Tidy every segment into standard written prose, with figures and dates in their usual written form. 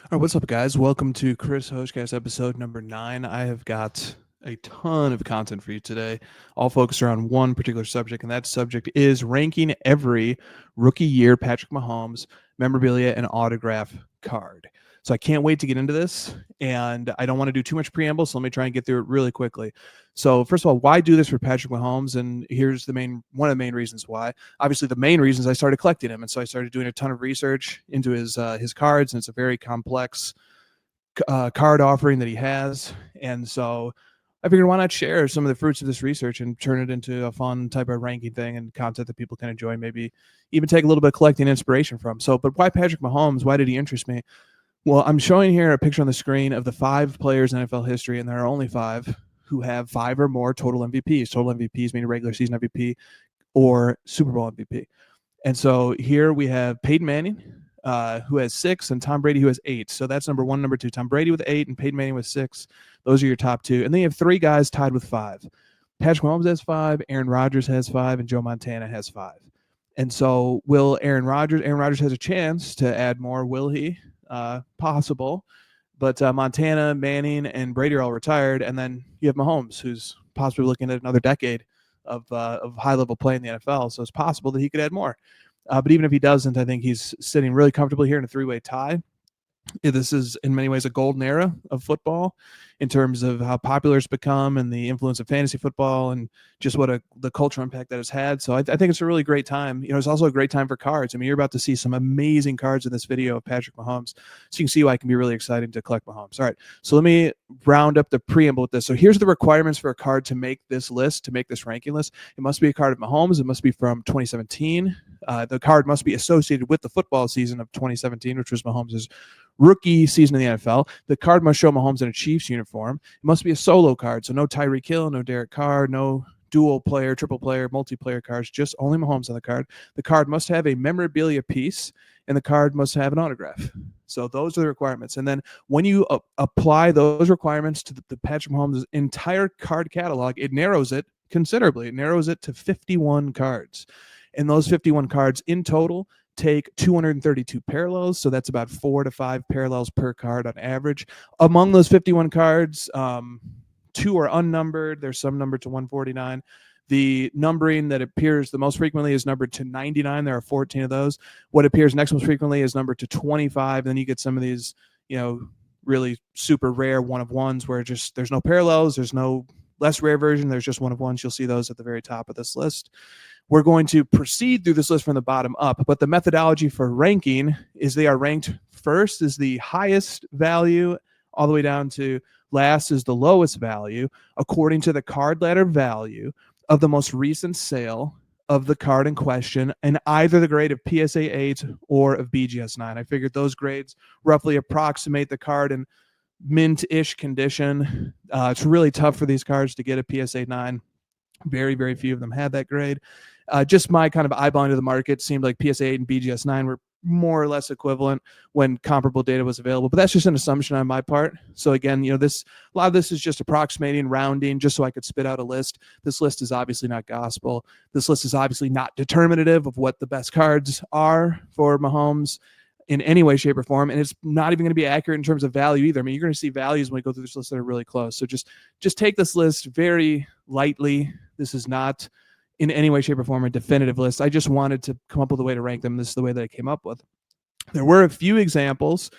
All right, what's up, guys? Welcome to Chris HOJ-Cast episode number 9. I have got a ton of content for you today, all focused around one particular subject, and that subject is ranking every rookie year Patrick Mahomes memorabilia and autograph card. So I can't wait to get into this, and I don't want to do too much preamble, so let me try and get through it really quickly. So first of all, why do this for Patrick Mahomes? And here's one of the main reasons why. Obviously, the main reason is I started collecting him, and so I started doing a ton of research into his cards, and it's a very complex card offering that he has. And so I figured, why not share some of the fruits of this research and turn it into a fun type of ranking thing and content that people can enjoy, maybe even take a little bit of collecting inspiration from. So, but why Patrick Mahomes? Why did he interest me? Well, I'm showing here a picture on the screen of the 5 players in NFL history, and there are only 5 who have 5 or more total MVPs. Total MVPs meaning regular season MVP or Super Bowl MVP. And so here we have Peyton Manning, who has 6, and Tom Brady, who has 8. So that's number 1, number 2. Tom Brady with 8 and Peyton Manning with 6. Those are your top 2. And then you have 3 guys tied with 5. Patrick Mahomes has 5, Aaron Rodgers has 5, and Joe Montana has 5. And so will Aaron Rodgers has a chance to add more, will he? Possible. But Montana, Manning, and Brady are all retired. And then you have Mahomes, who's possibly looking at another decade of high-level play in the NFL. So it's possible that he could add more. But even if he doesn't, I think he's sitting really comfortably here in a 3-way tie. This is in many ways a golden era of football in terms of how popular it's become and the influence of fantasy football and just what the cultural impact that it's had. So I think it's a really great time. It's also a great time for cards. I mean, you're about to see some amazing cards in this video of Patrick Mahomes. So you can see why it can be really exciting to collect Mahomes. All right, so let me round up the preamble with this. So here's the requirements for a card to make this list, to make this ranking list. It must be a card of Mahomes. It must be from 2017. The card must be associated with the football season of 2017, which was Mahomes' rookie season in the NFL. The card must show Mahomes in a Chiefs uniform. It must be a solo card, so no Tyreek Hill, no Derek Carr, no dual player, triple player, multiplayer cards, just only Mahomes on the card. The card must have a memorabilia piece, and the card must have an autograph. So those are the requirements. And then when you apply those requirements to the Patrick Mahomes' entire card catalog, it narrows it considerably. It narrows it to 51 cards. And those 51 cards in total take 232 parallels, so that's about 4 to 5 parallels per card on average. Among those 51 cards, 2 are unnumbered. There's some numbered to 149. The numbering that appears the most frequently is numbered to 99. There are 14 of those. What appears next most frequently is numbered to 25. Then you get some of these, really super rare one-of-ones where there's no parallels. There's no less rare version. There's just one-of-ones. You'll see those at the very top of this list. We're going to proceed through this list from the bottom up, but the methodology for ranking is they are ranked first is the highest value all the way down to last is the lowest value according to the card ladder value of the most recent sale of the card in question and either the grade of PSA 8 or of BGS 9. I figured those grades roughly approximate the card in mint-ish condition. It's really tough for these cards to get a PSA 9. Very, very few of them had that grade. Just my kind of eyeballing to the market seemed like PSA 8 and BGS 9 were more or less equivalent when comparable data was available. But that's just an assumption on my part. So again, a lot of this is just approximating, rounding, just so I could spit out a list. This list is obviously not gospel. This list is obviously not determinative of what the best cards are for Mahomes in any way, shape, or form. And it's not even going to be accurate in terms of value either. I mean, you're going to see values when we go through this list that are really close. So just take this list very lightly. This is not in any way, shape, or form a definitive list. I just wanted to come up with a way to rank them. This is the way that I came up with. There were a few examples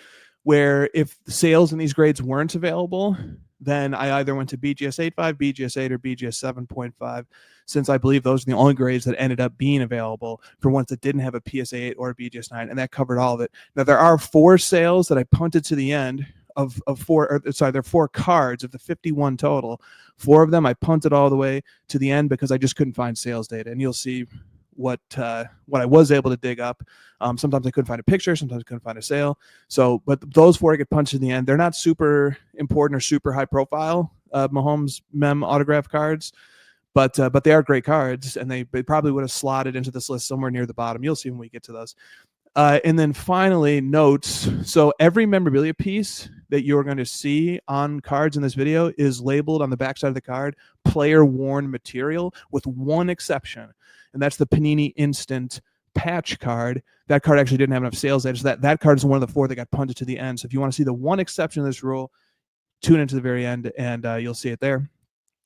where if the sales in these grades weren't available, then I either went to BGS 8.5, BGS 8, or BGS 7.5, since I believe those are the only grades that ended up being available for ones that didn't have a PSA 8 or a BGS 9, and that covered all of it. Now, there are 4 sales that I punted to the end of 4, there are 4 cards of the 51 total. 4 of them I punted all the way to the end because I just couldn't find sales data, and you'll see what I was able to dig up. Sometimes I couldn't find a picture, sometimes I couldn't find a sale. So, but those 4 I get punched in the end. They're not super important or super high profile Mahomes Mem autograph cards, but they are great cards, and they probably would have slotted into this list somewhere near the bottom. You'll see when we get to those. And then finally, notes. So every memorabilia piece that you're going to see on cards in this video is labeled on the backside of the card, player worn material, with one exception. And that's the Panini Instant patch card. That card actually didn't have enough sales edge. That card is one of the 4 that got punted to the end. So if you want to see the one exception to this rule, tune into the very end and you'll see it there.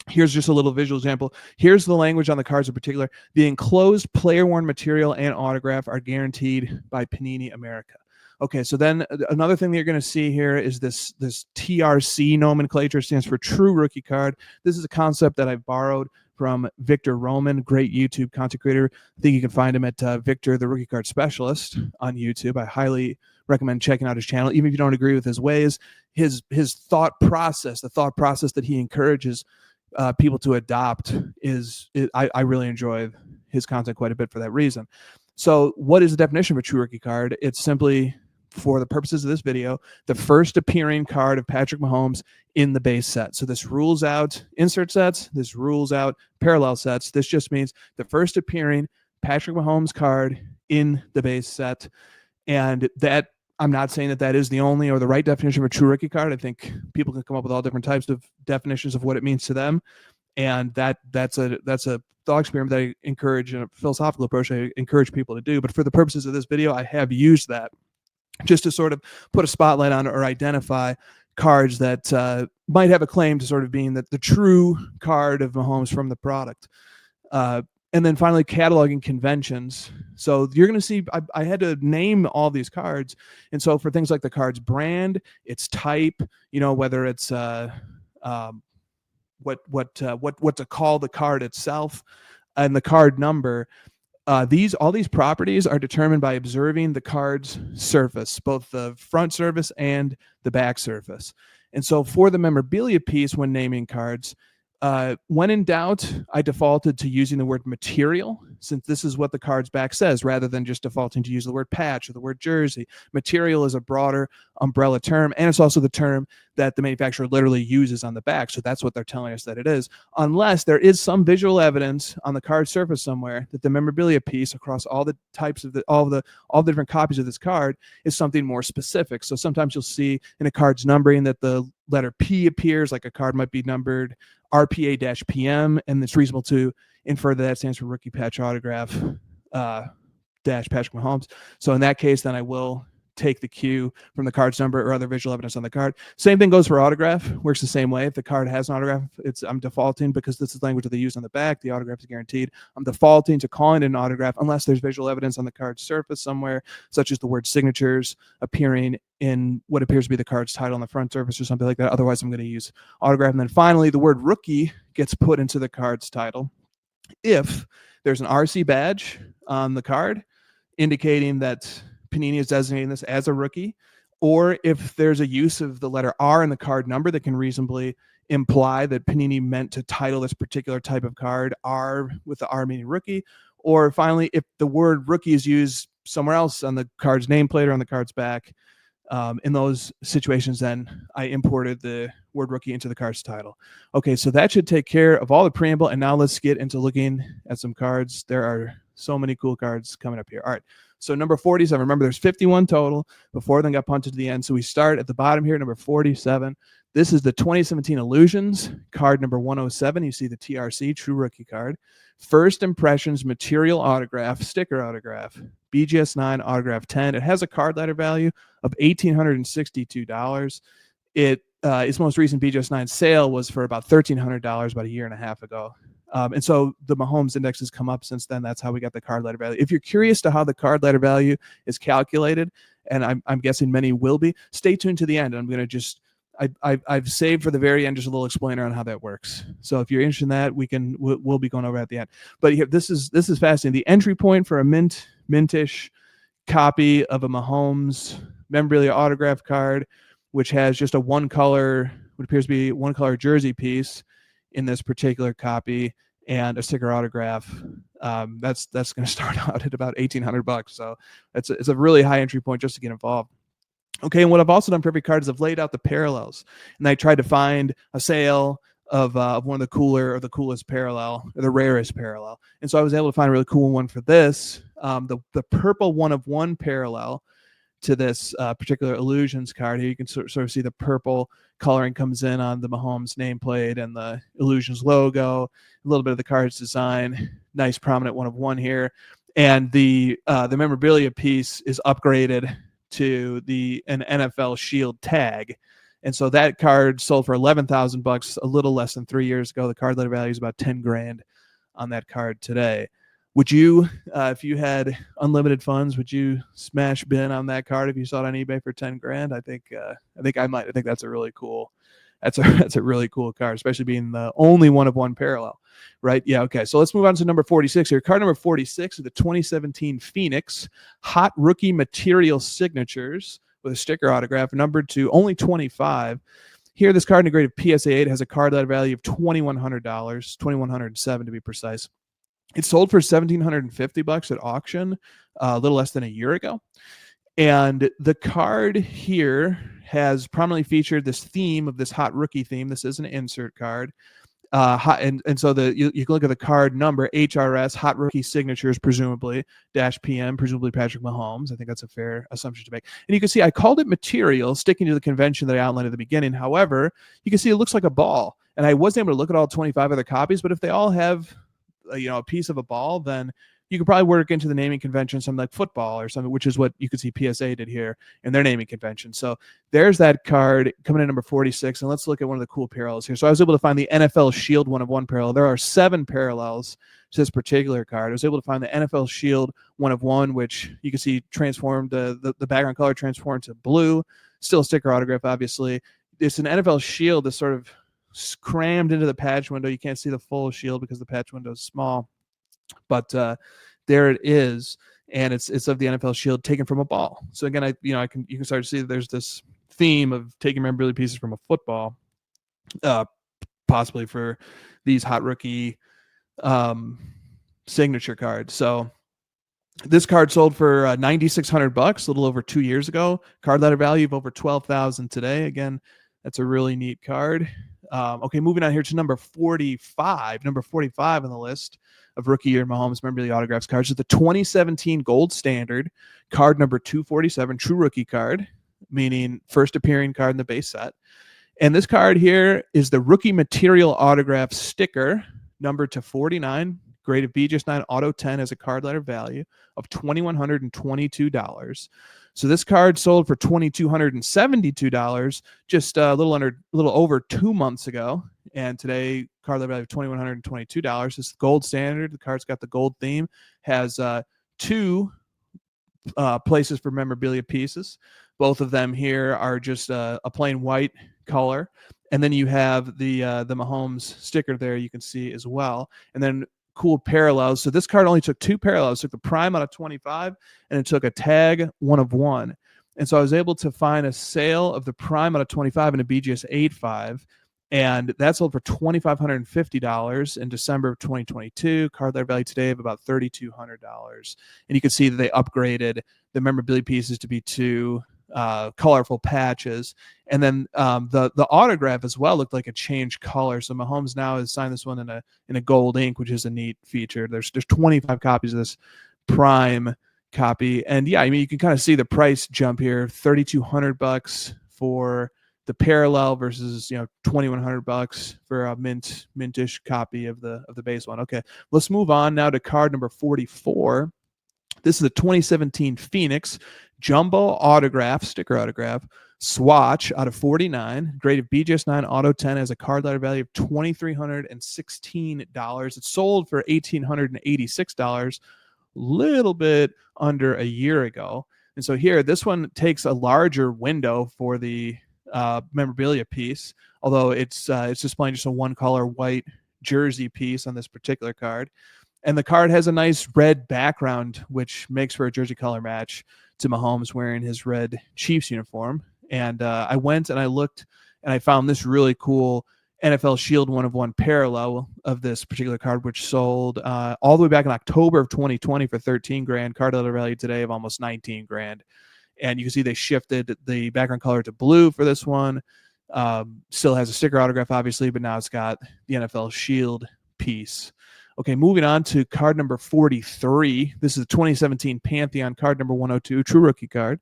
Here's just a little visual example. Here's the language on the cards in particular. The enclosed player-worn material and autograph are guaranteed by Panini America. Okay, so then another thing that you're going to see here is this TRC nomenclature, stands for True Rookie Card. This is a concept that I borrowed from Victor Roman, great YouTube content creator. I think you can find him at Victor, the Rookie Card Specialist on YouTube. I highly recommend checking out his channel, even if you don't agree with his ways. His thought process, the thought process that he encourages people to adopt I really enjoy his content quite a bit for that reason. So what is the definition of a true rookie card? It's simply, for the purposes of this video, the first appearing card of Patrick Mahomes in the base set. So this rules out insert sets, this rules out parallel sets. This just means the first appearing Patrick Mahomes card in the base set. And that, I'm not saying that that is the only or the right definition of a true rookie card. I think people can come up with all different types of definitions of what it means to them. And that's a thought experiment that I encourage, and a philosophical approach I encourage people to do. But for the purposes of this video, I have used that just to sort of put a spotlight on or identify cards that might have a claim to sort of being the true card of Mahomes from the product. And then finally, cataloging conventions. So you're going to see, I had to name all these cards. And so for things like the card's brand, its type, you know, whether it's what to call the card itself, and the card number, all these properties are determined by observing the card's surface, both the front surface and the back surface. And so for the memorabilia piece, when naming cards, when in doubt, I defaulted to using the word material, since this is what the card's back says, rather than just defaulting to use the word patch or the word jersey. Material is a broader umbrella term, and it's also the term that the manufacturer literally uses on the back. So that's what they're telling us that it is, unless there is some visual evidence on the card surface somewhere that the memorabilia piece across all the types of all the different copies of this card is something more specific. So sometimes you'll see in a card's numbering that the letter P appears, like a card might be numbered RPA-PM, and it's reasonable to infer that stands for rookie patch autograph dash Patrick Mahomes. So in that case, then I will take the cue from the card's number or other visual evidence on the card. Same thing goes for autograph. Works the same way. If the card has an autograph, I'm defaulting, because this is language that they use on the back. The autograph is guaranteed. I'm defaulting to calling it an autograph unless there's visual evidence on the card's surface somewhere, such as the word signatures appearing in what appears to be the card's title on the front surface or something like that. Otherwise, I'm going to use autograph. And then finally, the word rookie gets put into the card's title if there's an RC badge on the card indicating that Panini is designating this as a rookie, or if there's a use of the letter R in the card number that can reasonably imply that Panini meant to title this particular type of card R, with the R meaning rookie, or finally, if the word rookie is used somewhere else on the card's nameplate or on the card's back. In those situations, then I imported the word rookie into the card's title. Okay, so that should take care of all the preamble, and now let's get into looking at some cards. There are so many cool cards coming up here. All right, so number 47, remember there's 51 total. Before then got punted to the end. So we start at the bottom here, number 47. This is the 2017 Illusions, card number 107. You see the TRC, True Rookie card. First Impressions Material Autograph, Sticker Autograph, BGS9 Autograph 10. It has a card letter value of $1,862. Its most recent BGS9 sale was for about $1,300 about a year and a half ago. And so the Mahomes index has come up since then. That's how we got the card letter value. If you're curious to how the card letter value is calculated, and I'm guessing many will be, stay tuned to the end. I'm going to just, I've saved for the very end just a little explainer on how that works. So if you're interested in that, we'll be going over at the end. But here, this is fascinating. The entry point for a mintish copy of a Mahomes memorabilia autograph card, which has just a what appears to be one color jersey piece in this particular copy, and a sticker autograph. That's going to start out at about $1,800. So it's a really high entry point just to get involved. Okay, and what I've also done for every card is I've laid out the parallels, and I tried to find a sale of one of the cooler or the coolest parallel, or the rarest parallel. And so I was able to find a really cool one for this. The purple 1-of-1 parallel to this particular Illusions card. Here you can sort of see the purple coloring comes in on the Mahomes nameplate and the Illusions logo, a little bit of the card's design, nice prominent 1-of-1 here. and the memorabilia piece is upgraded to an NFL Shield tag. And so that card sold for $11,000 a little less than 3 years ago. The card letter value is about 10 grand on that card today. Would you, if you had unlimited funds, would you smash bin on that card if you saw it on eBay for 10 grand? I think I might. I think that's a really cool. That's a really cool card, especially being the only one of one parallel, right? Yeah. Okay. So let's move on to number 46 here. Card number 46 is the 2017 Phoenix Hot Rookie Material Signatures with a sticker autograph, numbered to only 25. Here, this card in a grade of PSA 8 has a card letter value of $2,100, $2,107 to be precise. It sold for $1,750 at auction a little less than a year ago. And the card here has prominently featured this theme of this hot rookie theme. This is an insert card. And so you can look at the card number, HRS, hot rookie signatures, presumably, -PM, presumably Patrick Mahomes. I think that's a fair assumption to make. And you can see I called it material, sticking to the convention that I outlined at the beginning. However, you can see it looks like a ball. And I wasn't able to look at all 25 other copies, but if they all have a piece of a ball, then you could probably work into the naming convention something like football or something, which is what you could see PSA did here in their naming convention. So there's that card coming in number 46. And let's look at one of the cool parallels here. So I was able to find the NFL Shield 1-of-1 parallel. There are 7 parallels to this particular card. I was able to find the NFL Shield 1-of-1, which you can see transformed, the background color transformed to blue. Still a sticker autograph, obviously. It's an NFL Shield that's sort of crammed into the patch window. You can't see the full shield because the patch window is small. But there it is, and it's of the NFL Shield taken from a ball. So again, you can start to see that there's this theme of taking memorabilia pieces from a football, possibly for these hot rookie signature cards. So this card sold for $9,600 a little over 2 years ago. Card letter value of over $12,000 today. Again, that's a really neat card. Okay, moving on here to number 45. Number 45 on the list of rookie year Mahomes memorabilia autographs cards is the 2017 Gold Standard card number 247, true rookie card, meaning first appearing card in the base set. And this card here is the rookie material autograph sticker, numbered to 49, grade of BJS-9 Auto 10, has a card letter value of $2,122. So this card sold for $2,272 just a little over 2 months ago. And today, card letter value of $2,122. This is gold standard. The card's got the gold theme, has 2 places for memorabilia pieces. Both of them here are just a plain white color. And then you have the Mahomes sticker there you can see as well. And then cool parallels. So this card only took 2 parallels. It took the prime out of 25, and it took a tag 1-of-1. And so I was able to find a sale of the prime out of 25 in a BGS 8.5, and that sold for $2,550 in December of 2022. Card letter value today of about $3,200. And you can see that they upgraded the memorabilia pieces to be 2 colorful patches, and then the autograph as well looked like a changed color. So Mahomes now has signed this one in a gold ink, which is a neat feature. There's 25 copies of this prime copy, and yeah, I mean you can kind of see the price jump here. $3,200 for the parallel versus $2,100 for a mintish copy of the base one. Okay, let's move on now to card number 44. This is the 2017 Phoenix Jumbo Autograph, sticker autograph, Swatch out of 49, grade of BJS-9 Auto 10, has a card letter value of $2,316. It sold for $1,886, little bit under a year ago. And so here, this one takes a larger window for the memorabilia piece, although it's displaying just a 1-color white jersey piece on this particular card. And the card has a nice red background, which makes for a jersey color match to Mahomes wearing his red Chiefs uniform. And I went and I looked and I found this really cool NFL Shield 1-of-1 parallel of this particular card, which sold all the way back in October of 2020 for 13 grand. Card letter value today of almost 19 grand. And you can see they shifted the background color to blue for this one. Still has a sticker autograph, obviously, but now it's got the NFL Shield piece. Okay, moving on to card number 43. This is the 2017 Pantheon card number 102, true rookie card.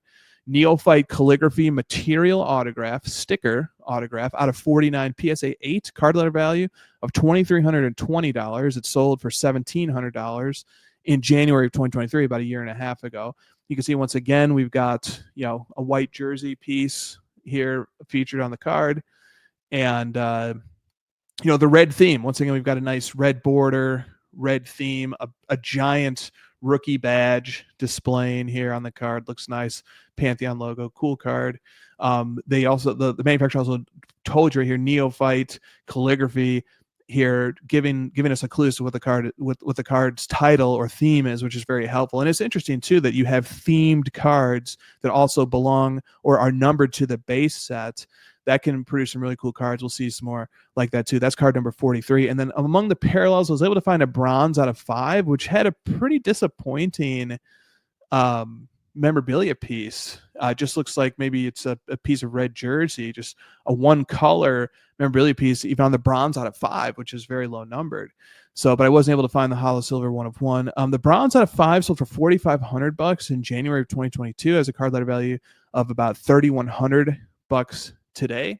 Neophyte Calligraphy Material Autograph, sticker autograph out of 49, PSA 8, card letter value of $2,320. It sold for $1,700. in January of 2023, about a year and a half ago. You can see once again, we've got, a white jersey piece here featured on the card. And, the red theme. Once again, we've got a nice red border, red theme, a giant rookie badge displaying here on the card. Looks nice. Pantheon logo, cool card. They also, the manufacturer also told you right here, Neophyte, Calligraphy here, giving us a clue as to what the card, what the card's title or theme is, which is very helpful. And it's interesting too that you have themed cards that also belong or are numbered to the base set. That can produce some really cool cards. We'll see some more like that too. That's card number 43. And then among the parallels, I was able to find a bronze out of 5, which had a pretty disappointing memorabilia piece. Just looks like maybe it's a piece of red jersey, just a one color memorabilia piece, even on the bronze out of 5, which is very low numbered. So, but I wasn't able to find the hollow silver 1 of 1. The bronze out of 5 sold for $4,500 in January of 2022, has a card letter value of about $3,100 today.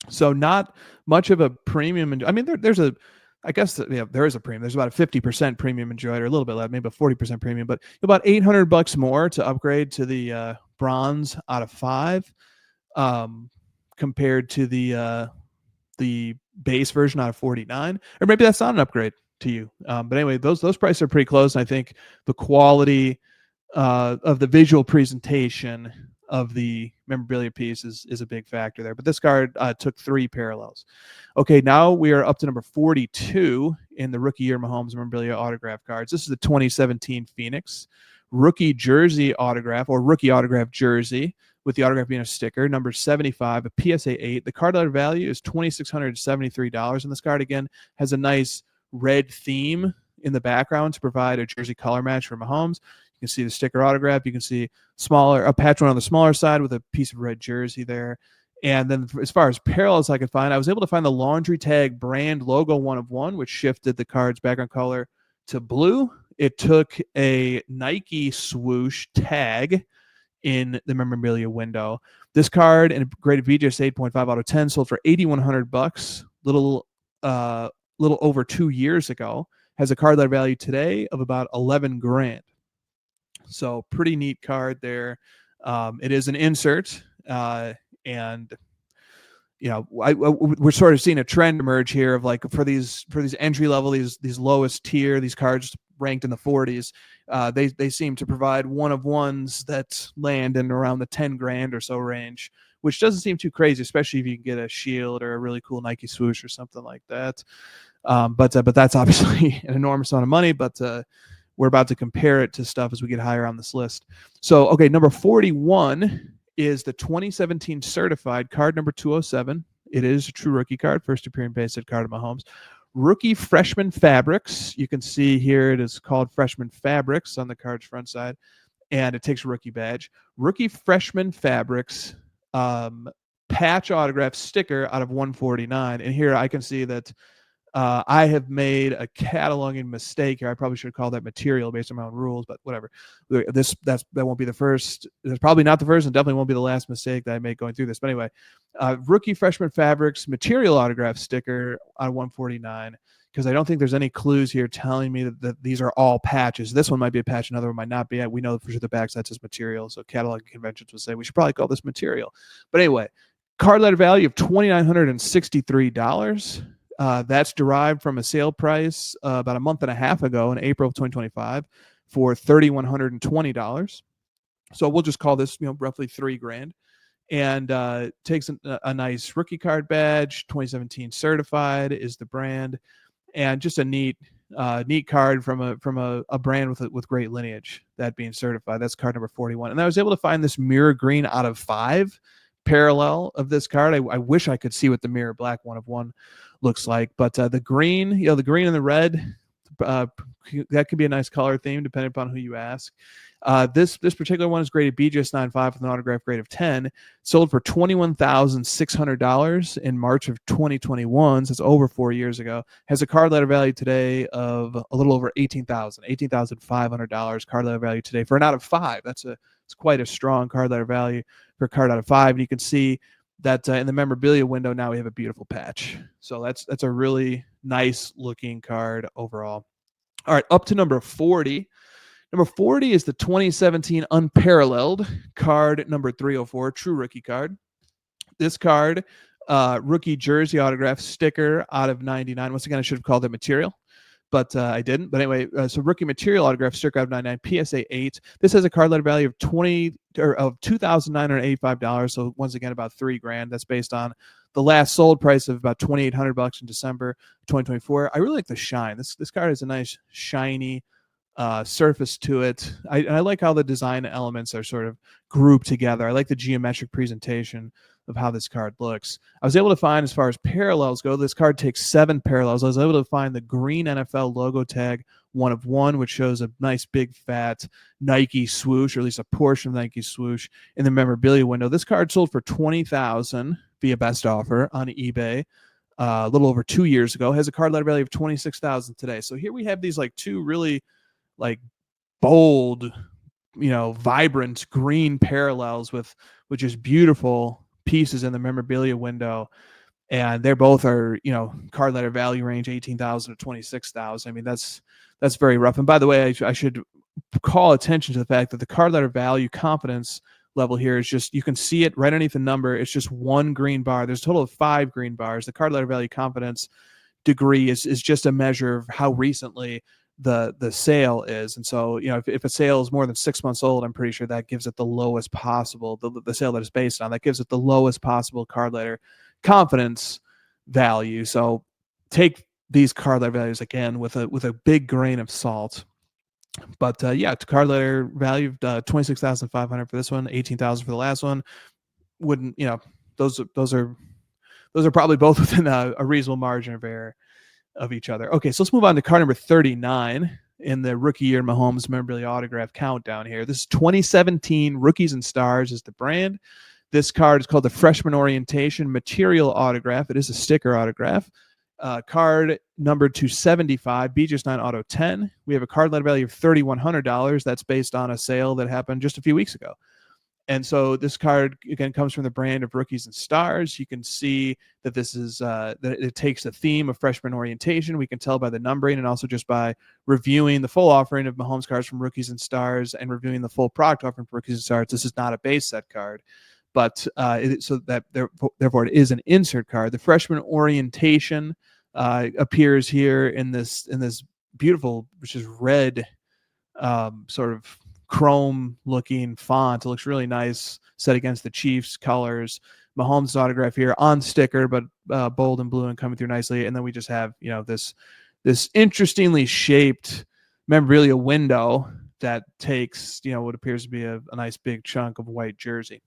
So not much of a premium. I mean, there is a premium. There's about a 50% premium enjoyed, or a little bit less, maybe a 40% premium, but about $800 more to upgrade to the bronze out of 5, compared to the base version out of 49. Or maybe that's not an upgrade to you. But anyway, those prices are pretty close. And I think the quality of the visual presentation of the memorabilia piece is a big factor there. But this card took 3 parallels. Okay, now we are up to number 42 in the rookie year Mahomes memorabilia autograph cards. This is the 2017 Phoenix rookie jersey autograph, or rookie autograph jersey, with the autograph being a sticker, number 75, a PSA 8. The card letter value is $2,673. And this card, again, has a nice red theme in the background to provide a jersey color match for Mahomes. You can see the sticker autograph. You can see a patch one on the smaller side with a piece of red jersey there. And then as far as parallels I could find, I was able to find the laundry tag brand logo 1 of 1, which shifted the card's background color to blue. It took a Nike swoosh tag in the memorabilia window. This card, in a graded VGS 8.5 out of 10, sold for $8,100, little over 2 years ago. Has a card letter value today of about $11,000. So pretty neat card there. It is an insert, and we're sort of seeing a trend emerge here of, like, for these entry level, these lowest tier, these cards ranked in the 40s, they seem to provide 1 of 1s that land in around the $10,000 or so range, which doesn't seem too crazy, especially if you can get a shield or a really cool Nike swoosh or something like that. But that's obviously an enormous amount of money. But we're about to compare it to stuff as we get higher on this list. So, okay, number 41 is the 2017 certified card number 207. It is a true rookie card, first appearing base set card of Mahomes. Rookie freshman fabrics. You can see here it is called freshman fabrics on the card's front side, and it takes a rookie badge. Rookie freshman fabrics patch autograph sticker out of 149. And here I can see that I have made a cataloging mistake here. I probably should call that material based on my own rules, but whatever. That won't be the first. It's probably not the first, and definitely won't be the last mistake that I make going through this. But anyway, rookie freshman fabrics material autograph sticker on 149, because I don't think there's any clues here telling me that these are all patches. This one might be a patch, another one might not be. We know for sure the backside says material, so catalog conventions would say we should probably call this material. But anyway, card letter value of $2,963. That's derived from a sale price about a month and a half ago in April of 2025 for $3,120. So we'll just call this, roughly $3,000. And takes a nice rookie card badge. 2017 certified is the brand, and just a neat card from a brand with great lineage, that being certified. That's card number 41. And I was able to find this mirror green out of 5 parallel of this card. I wish I could see what the mirror black 1 of 1 looks like, but the green, the green and the red, that could be a nice color theme depending upon who you ask. This particular one is graded BGS 9.5 with an autograph grade of 10. Sold for $21,600 in March of 2021. So it's over 4 years ago. Has a card letter value today of a little over $18,500. Card letter value today for an out of 5. It's quite a strong card letter value for a card out of 5. And you can see that in the memorabilia window now we have a beautiful patch. So that's a really nice looking card overall. All right, up to number 40. Number 40 is the 2017 Unparalleled card number 304, true rookie card. This card, rookie jersey autograph sticker out of 99. Once again, I should have called it material, but I didn't. But anyway, so rookie material autograph sticker out of 99, PSA 8. This has a card letter value of $2,985. So once again, about $3,000. That's based on the last sold price of about $2,800 in December 2024. I really like the shine. This card has a nice shiny surface to it. I like how the design elements are sort of grouped together. I like the geometric presentation of how this card looks. I was able to find, as far as parallels go, this card takes 7 parallels. I was able to find the green NFL logo tag 1 of 1, which shows a nice big fat Nike swoosh, or at least a portion of Nike swoosh, in the memorabilia window. This card sold for $20,000 via best offer on eBay a little over 2 years ago. Has a card letter value of $26,000 today. So here we have these like two really like bold, vibrant green parallels with just beautiful pieces in the memorabilia window, and they're both are card letter value range 18,000 to 26,000. I mean, that's very rough. And by the way, I should call attention to the fact that the card letter value confidence level here is just, you can see it right underneath the number. It's just 1 green bar. There's a total of 5 green bars. The card letter value confidence degree is just a measure of how recently the sale is. And so, if a sale is more than 6 months old, I'm pretty sure that gives it the lowest possible, the sale that it's based on, that gives it the lowest possible card letter confidence value. So take these card letter values again with a big grain of salt. But card letter value of 26,500 for this one, 18,000 for the last one. Wouldn't, those are probably both within a reasonable margin of error of each other. Okay, so let's move on to card number 39 in the rookie year Mahomes memorabilia autograph countdown here. This is 2017 Rookies and Stars is the brand. This card is called the Freshman Orientation Material Autograph. It is a sticker autograph. Card number 275, BJS9 Auto 10. We have a card letter value of $3,100. That's based on a sale that happened just a few weeks ago. And so this card, again, comes from the brand of Rookies and Stars. You can see that this is that it takes the theme of freshman orientation. We can tell by the numbering, and also just by reviewing the full offering of Mahomes cards from Rookies and Stars and reviewing the full product offering from Rookies and Stars. This is not a base set card, but therefore it is an insert card. The freshman orientation appears here in this beautiful, which is red, sort of chrome looking font. It looks really nice set against the Chiefs colors. Mahomes autograph here on sticker, but bold and blue and coming through nicely. And then we just have this interestingly shaped memorabilia window that takes what appears to be a nice big chunk of white jersey.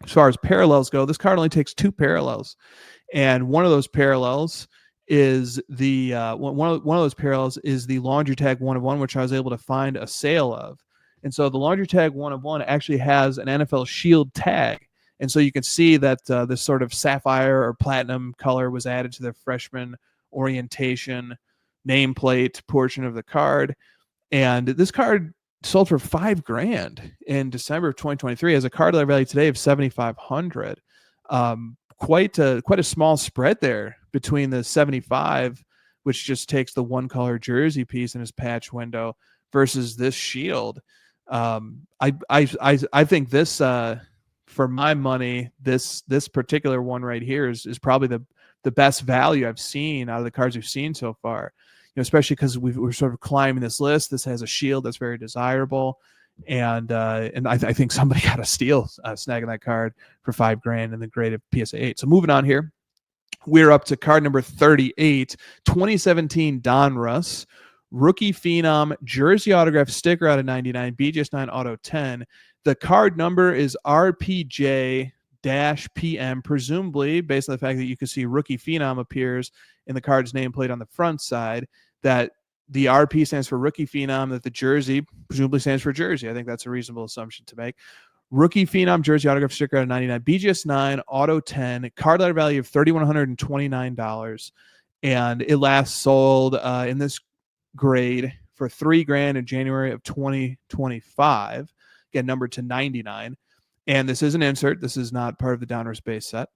As far as parallels go, this card only takes 2 parallels, and one of those parallels is the one of those parallels is the laundry tag 1 of 1, which I was able to find a sale of. And so the laundry tag 1 of 1 actually has an NFL Shield tag. And so you can see that this sort of sapphire or platinum color was added to the freshman orientation nameplate portion of the card. And this card sold for $5,000 in December of 2023, as a card letter value today of $7,500. Quite a small spread there between the 75, which just takes the 1 color jersey piece in his patch window, versus this Shield. I think this, for my money, this particular one right here is probably the best value I've seen out of the cards we've seen so far. Especially because we're sort of climbing this list. This has a Shield that's very desirable, and I think somebody got a steal snagging that card for $5,000 in the grade of PSA 8. So moving on here, we're up to card number 38, 2017 Donruss Rookie Phenom jersey autograph sticker out of 99, BJS9 Auto 10. The card number is RPJ-PM, presumably based on the fact that you can see Rookie Phenom appears in the card's nameplate on the front side, that the RP stands for Rookie Phenom, that the jersey presumably stands for jersey. I think that's a reasonable assumption to make. Rookie Phenom jersey autograph sticker out of 99, BJS9 Auto 10, card letter value of $3,129, and it last sold in this grade for $3,000 in January of 2025, again numbered to 99. And this is an insert. This is not part of the Donruss base set.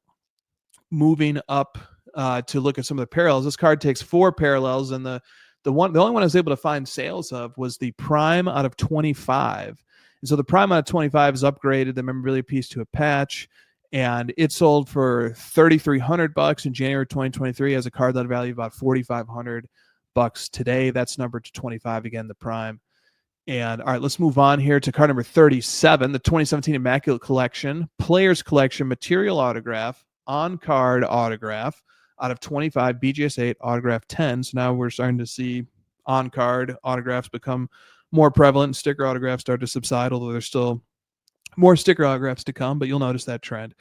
Moving up to look at some of the parallels, this card takes 4 parallels, and the The only one I was able to find sales of was the Prime out of 25. And so the Prime out of 25 is upgraded the memorabilia piece to a patch, and it sold for $3,300 in January 2023. Has a card letter value of about $4,500 today. That's numbered to 25 again, the Prime. And all right, let's move on here to card number 37, the 2017 Immaculate Collection, Players Collection, Material Autograph, On-Card Autograph out of 25, BGS 8, Autograph 10. So now we're starting to see on-card autographs become more prevalent. Sticker autographs start to subside, although there's still more sticker autographs to come, but you'll notice that trend.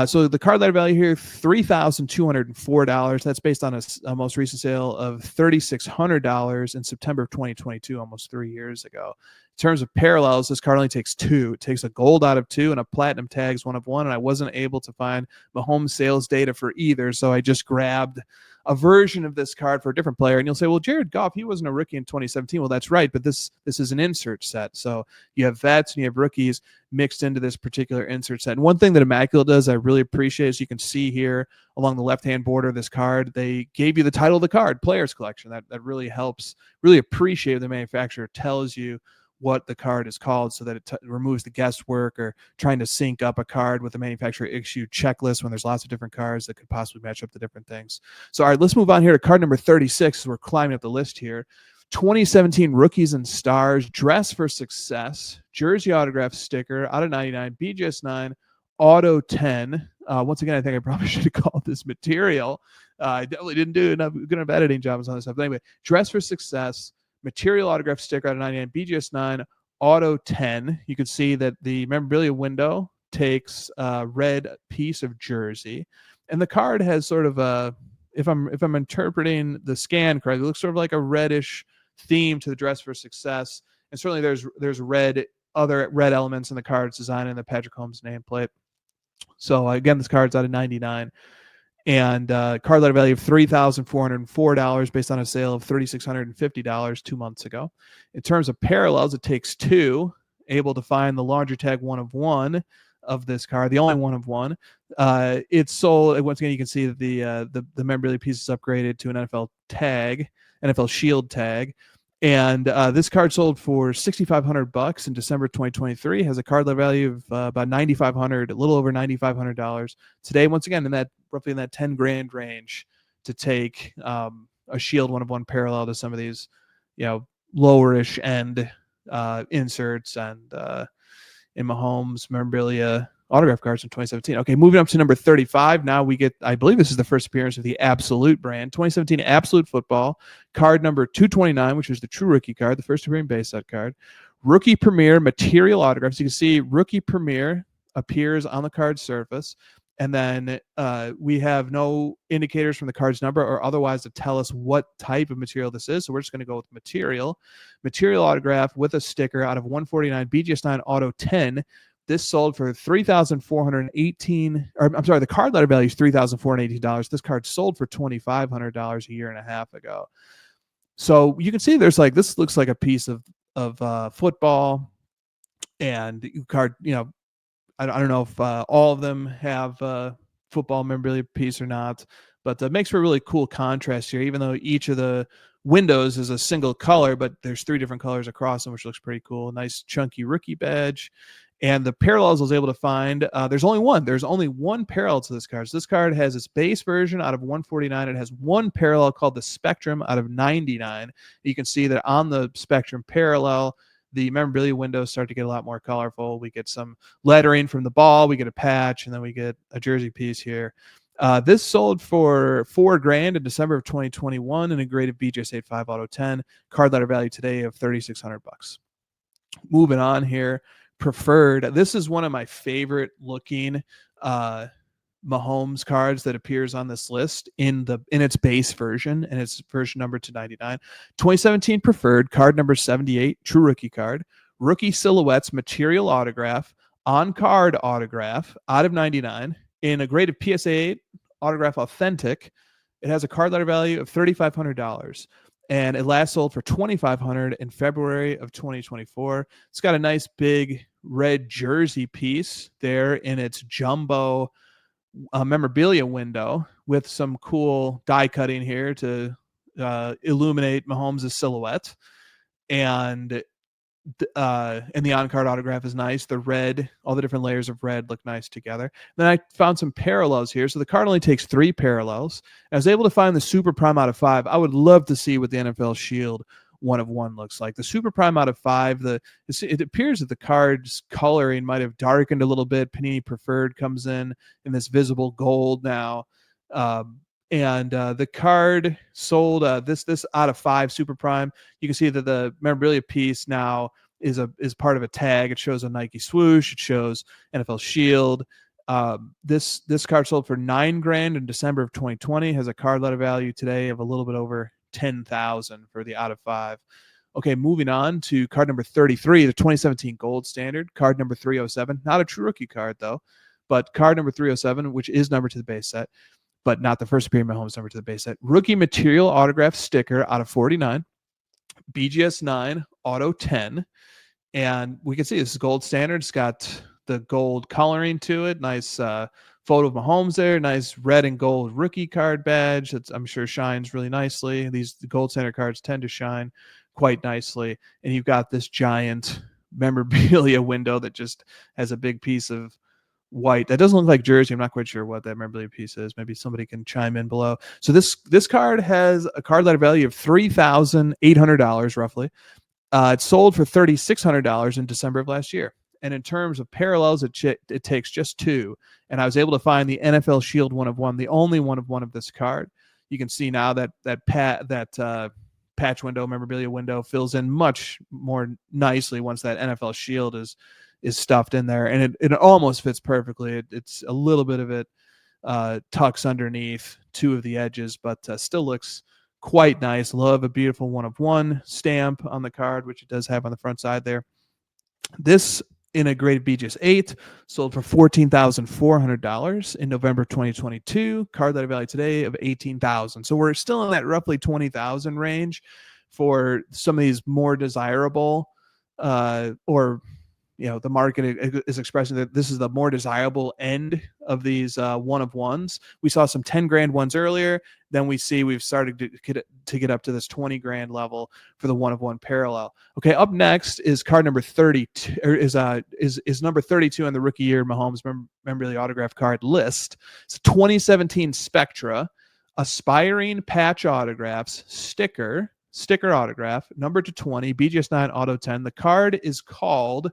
So the card letter value here, $3,204. That's based on a most recent sale of $3,600 in September of 2022, almost 3 years ago. In terms of parallels, this card only takes 2. It takes a gold out of 2 and a platinum tags 1 of 1, and I wasn't able to find Mahomes sales data for either, so I just grabbed a version of this card for a different player. And you'll say, well, Jared Goff, he wasn't a rookie in 2017. Well, that's right, but this is an insert set. So you have vets and you have rookies mixed into this particular insert set. And one thing that Immaculate does I really appreciate, as you can see here along the left-hand border of this card, they gave you the title of the card, Players Collection. That really helps, really appreciate the manufacturer tells you what the card is called, so that it removes the guesswork or trying to sync up a card with the manufacturer issued checklist when there's lots of different cards that could possibly match up to different things. So all right, let's move on here to card number 36 as we're climbing up the list here. 2017 Rookies and Stars, Dress for Success, Jersey Autograph Sticker out of 99, BGS 9, Auto 10. Once again, I think I probably should have called this Material. I definitely didn't do enough good enough editing jobs on this stuff. But anyway, Dress for Success, Material Autograph Sticker out of 99, BGS 9, Auto 10. You can see that the memorabilia window takes a red piece of jersey, and the card has sort of a, if I'm interpreting the scan correctly, it looks sort of like a reddish theme to the Dress for Success. And certainly there's other red elements in the card's design and the Patrick Holmes nameplate. So again, this card's out of 99. And card letter value of $3,404 based on a sale of $3,650 2 months ago. In terms of parallels, it takes 2, able to find the larger tag 1 of 1 of this card, the only 1 of 1. It's sold, once again, you can see that the memorabilia piece is upgraded to an NFL tag, NFL Shield tag. And this card sold for $6,500 in December 2023. Has a card letter value of about $9,500, a little over $9,500 today. Once again, roughly in that 10 grand range to take a Shield 1 of 1 parallel to some of these, lowerish end inserts and in Mahomes memorabilia autograph cards in 2017. Okay, moving up to number 35. Now we get, I believe this is the first appearance of the Absolute brand. 2017 Absolute Football, card number 229, which is the true rookie card, the first appearing base set card. Rookie Premier Material Autographs. You can see Rookie Premier appears on the card surface. And then we have no indicators from the card's number or otherwise to tell us what type of material this is. So we're just going to go with material autograph with a sticker out of 149 BGS 9 Auto 10. This sold for $3,418. Or I'm sorry, the card letter value is $3,418. This card sold for $2,500 a year and a half ago. So you can see there's this looks like a piece of football, and card. I don't know if all of them have football memorabilia piece or not, but it makes for a really cool contrast here, even though each of the windows is a single color, but there's 3 different colors across them, which looks pretty cool. Nice chunky rookie badge. And the parallels I was able to find, there's only one parallel to this card. So this card has its base version out of 149. It has one parallel called the Spectrum out of 99. You can see that on the Spectrum parallel, the memorabilia windows start to get a lot more colorful. We get some lettering from the ball, we get a patch, and then we get a jersey piece here. This sold for $4 grand in December of 2021 in a graded BGS 85 Auto 10. Card letter value today of $3,600. Moving on here, Preferred. This is one of my favorite looking Mahomes cards that appears on this list in its base version, and its version number to 99. 2017 Preferred, card number 78, true rookie card. Rookie Silhouettes Material Autograph, on-card autograph out of 99 in a graded PSA 8 autograph authentic. It has a card letter value of $3,500. And it last sold for $2,500 in February of 2024. It's got a nice big red jersey piece there in its jumbo memorabilia window with some cool die cutting here to illuminate Mahomes' silhouette. And the on-card autograph is nice. The red, all the different layers of red look nice together. Then I found some parallels here. So the card only takes 3 parallels. I was able to find the Super Prime out of 5. I would love to see what the NFL Shield 1 of 1 looks like. The Super Prime out of 5, it appears that the card's coloring might have darkened a little bit. Panini Preferred comes in this visible gold now. And the card sold this out of 5 Super Prime. You can see that the memorabilia piece now is part of a tag. It shows a Nike swoosh. It shows NFL Shield. This card sold for $9,000 in December of 2020. Has a card letter value today of a little bit over $10,000 for the out of 5. Okay, moving on to card number 33, the 2017 Gold Standard. Card number 307, not a true rookie card though, but card number 307, which is numbered to the base set, but not the first appearing Mahomes number to the base set. Rookie material autograph sticker out of 49, BGS 9, auto 10. And we can see this is Gold Standard. It's got the gold coloring to it. Nice photo of Mahomes there. Nice red and gold rookie card badge. That's, I'm sure, shines really nicely. These Gold Standard cards tend to shine quite nicely. And you've got this giant memorabilia window that just has a big piece of white that doesn't look like jersey. I'm not quite sure what that memorabilia piece is. Maybe somebody can chime in below. So this card has a card letter value of $3,800 roughly. It sold for $3,600 in December of last year. And in terms of parallels, it takes just 2. And I was able to find the NFL Shield 1 of 1, the only 1 of 1 of this card. You can see now that patch window, memorabilia window fills in much more nicely once that NFL Shield is stuffed in there, and it almost fits perfectly. It's a little bit of it tucks underneath 2 of the edges, but still looks quite nice. Love a beautiful 1 of 1 stamp on the card, which it does have on the front side there. This in a graded BGS 8 sold for $14,400 in November 2022. Card letter value today of $18,000. So we're still in that roughly $20,000 range for some of these more desirable or the market is expressing that this is the more desirable end of these 1 of 1s. We saw some $10,000 ones earlier. Then we've started to get up to this $20,000 level for the 1 of 1 parallel. Okay, up next is card number 32, or is number 32 on the rookie year Mahomes memorabilia autograph card list. It's a 2017 Spectra aspiring patch autographs sticker autograph, number to 20, BGS 9, auto 10. The card is called,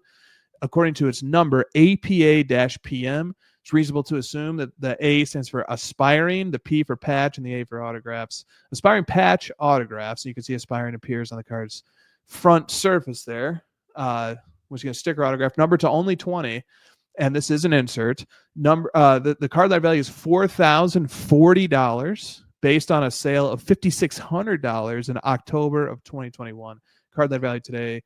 according to its number, APA-PM. It's reasonable to assume that the A stands for aspiring, the P for patch, and the A for autographs. Aspiring patch autographs. So you can see aspiring appears on the card's front surface there, which is a sticker autograph, number to only 20. And this is an insert. The card letter value is $4,040 based on a sale of $5,600 in October of 2021. Card letter value today,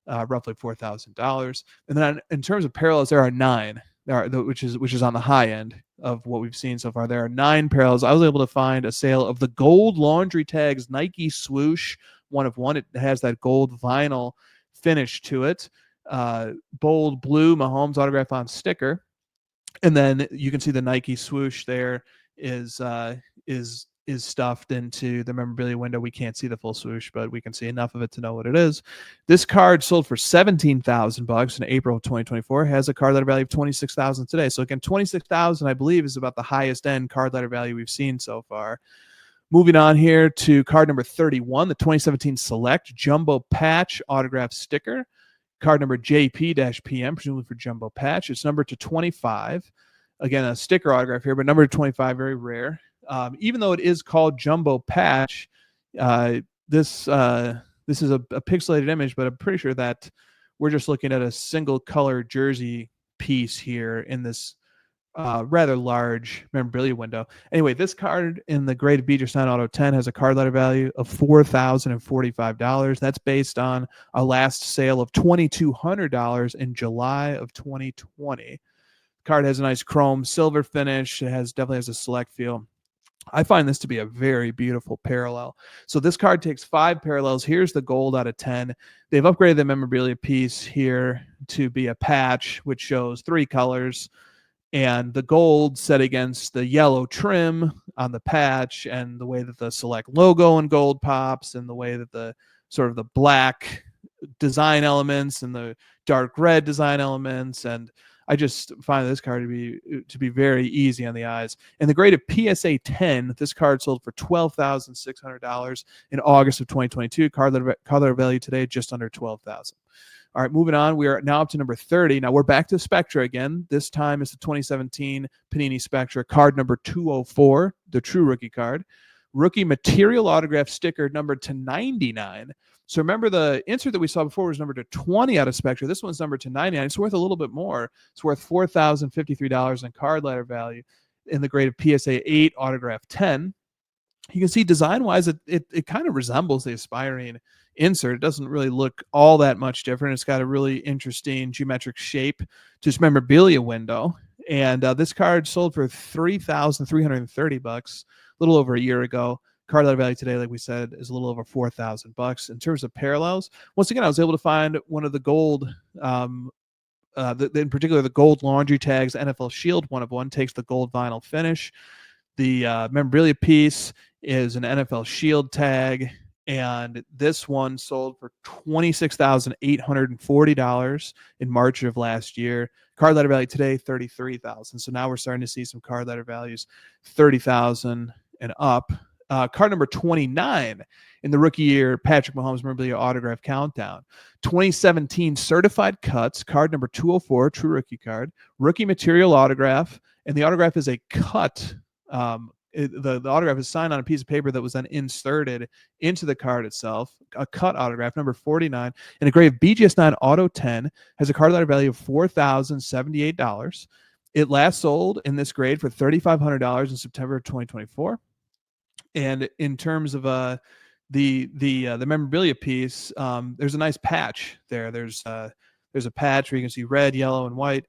roughly $4,000. And then in terms of parallels, there are 9. Which is on the high end of what we've seen so far. There are 9 parallels. I was able to find a sale of the gold laundry tags Nike swoosh 1 of 1. It has that gold vinyl finish to it. Bold blue Mahomes autograph on sticker. And then you can see the Nike swoosh there is stuffed into the memorabilia window. We can't see the full swoosh, but we can see enough of it to know what it is. This card sold for $17,000 in April of 2024. Has a card letter value of $26,000 today. So again, $26,000, I believe, is about the highest end card letter value we've seen so far. Moving on here to card number 31, the 2017 Select Jumbo Patch Autograph Sticker. Card number JP-PM, presumably for Jumbo Patch. It's numbered to 25. Again, a sticker autograph here, but number 25, very rare. Even though it is called Jumbo Patch, this is a pixelated image, but I'm pretty sure that we're just looking at a single color jersey piece here in this rather large memorabilia window. Anyway, this card in the graded BGS 9 Auto 10 has a card letter value of $4,045. That's based on a last sale of $2,200 in July of 2020. Card has a nice chrome silver finish. It definitely has a select feel. I find this to be a very beautiful parallel. So this card takes 5 parallels. Here's the gold out of 10. They've upgraded the memorabilia piece here to be a patch, which shows 3 colors. and the gold set against the yellow trim on the patch, and the way that the select logo in gold pops, and the way that the sort of the black design elements and the dark red design elements. And I just find this card to be very easy on the eyes. And the grade of PSA 10, this card sold for $12,600 in August of 2022. Card letter value today just under $12,000. All right, moving on. We are now up to number 30. Now we're back to Spectra again. This time it's the 2017 Panini Spectra, card number 204, the true rookie card. Rookie material autograph sticker numbered to 99. So remember, the insert that we saw before was numbered to 20 out of Spectra. This one's numbered to 99. It's worth a little bit more. It's worth $4,053 in card letter value in the grade of PSA 8, autograph 10. You can see design-wise, it kind of resembles the Aspiring insert. It doesn't really look all that much different. It's got a really interesting geometric shape to its memorabilia window. And this card sold for $3,330, a little over a year ago. Card letter value today, like we said, is a little over $4,000. In terms of parallels, once again, I was able to find one of the gold, in particular the gold laundry tags. NFL Shield 1 of 1 takes the gold vinyl finish. The memorabilia piece is an NFL Shield tag, and this one sold for $26,840 in March of last year. Card letter value today, $33,000. So now we're starting to see some card letter values $30,000 and up. Card number 29 in the rookie year Patrick Mahomes memorabilia autograph countdown. 2017 certified cuts, card number 204, true rookie card. Rookie material autograph, and the autograph is a cut. The autograph is signed on a piece of paper that was then inserted into the card itself. A cut autograph, number 49, and a grade of BGS9 Auto 10, has a card letter value of $4,078. It last sold in this grade for $3,500 in September of 2024. And in terms of the memorabilia piece, there's a nice patch there. There's a patch where you can see red, yellow, and white,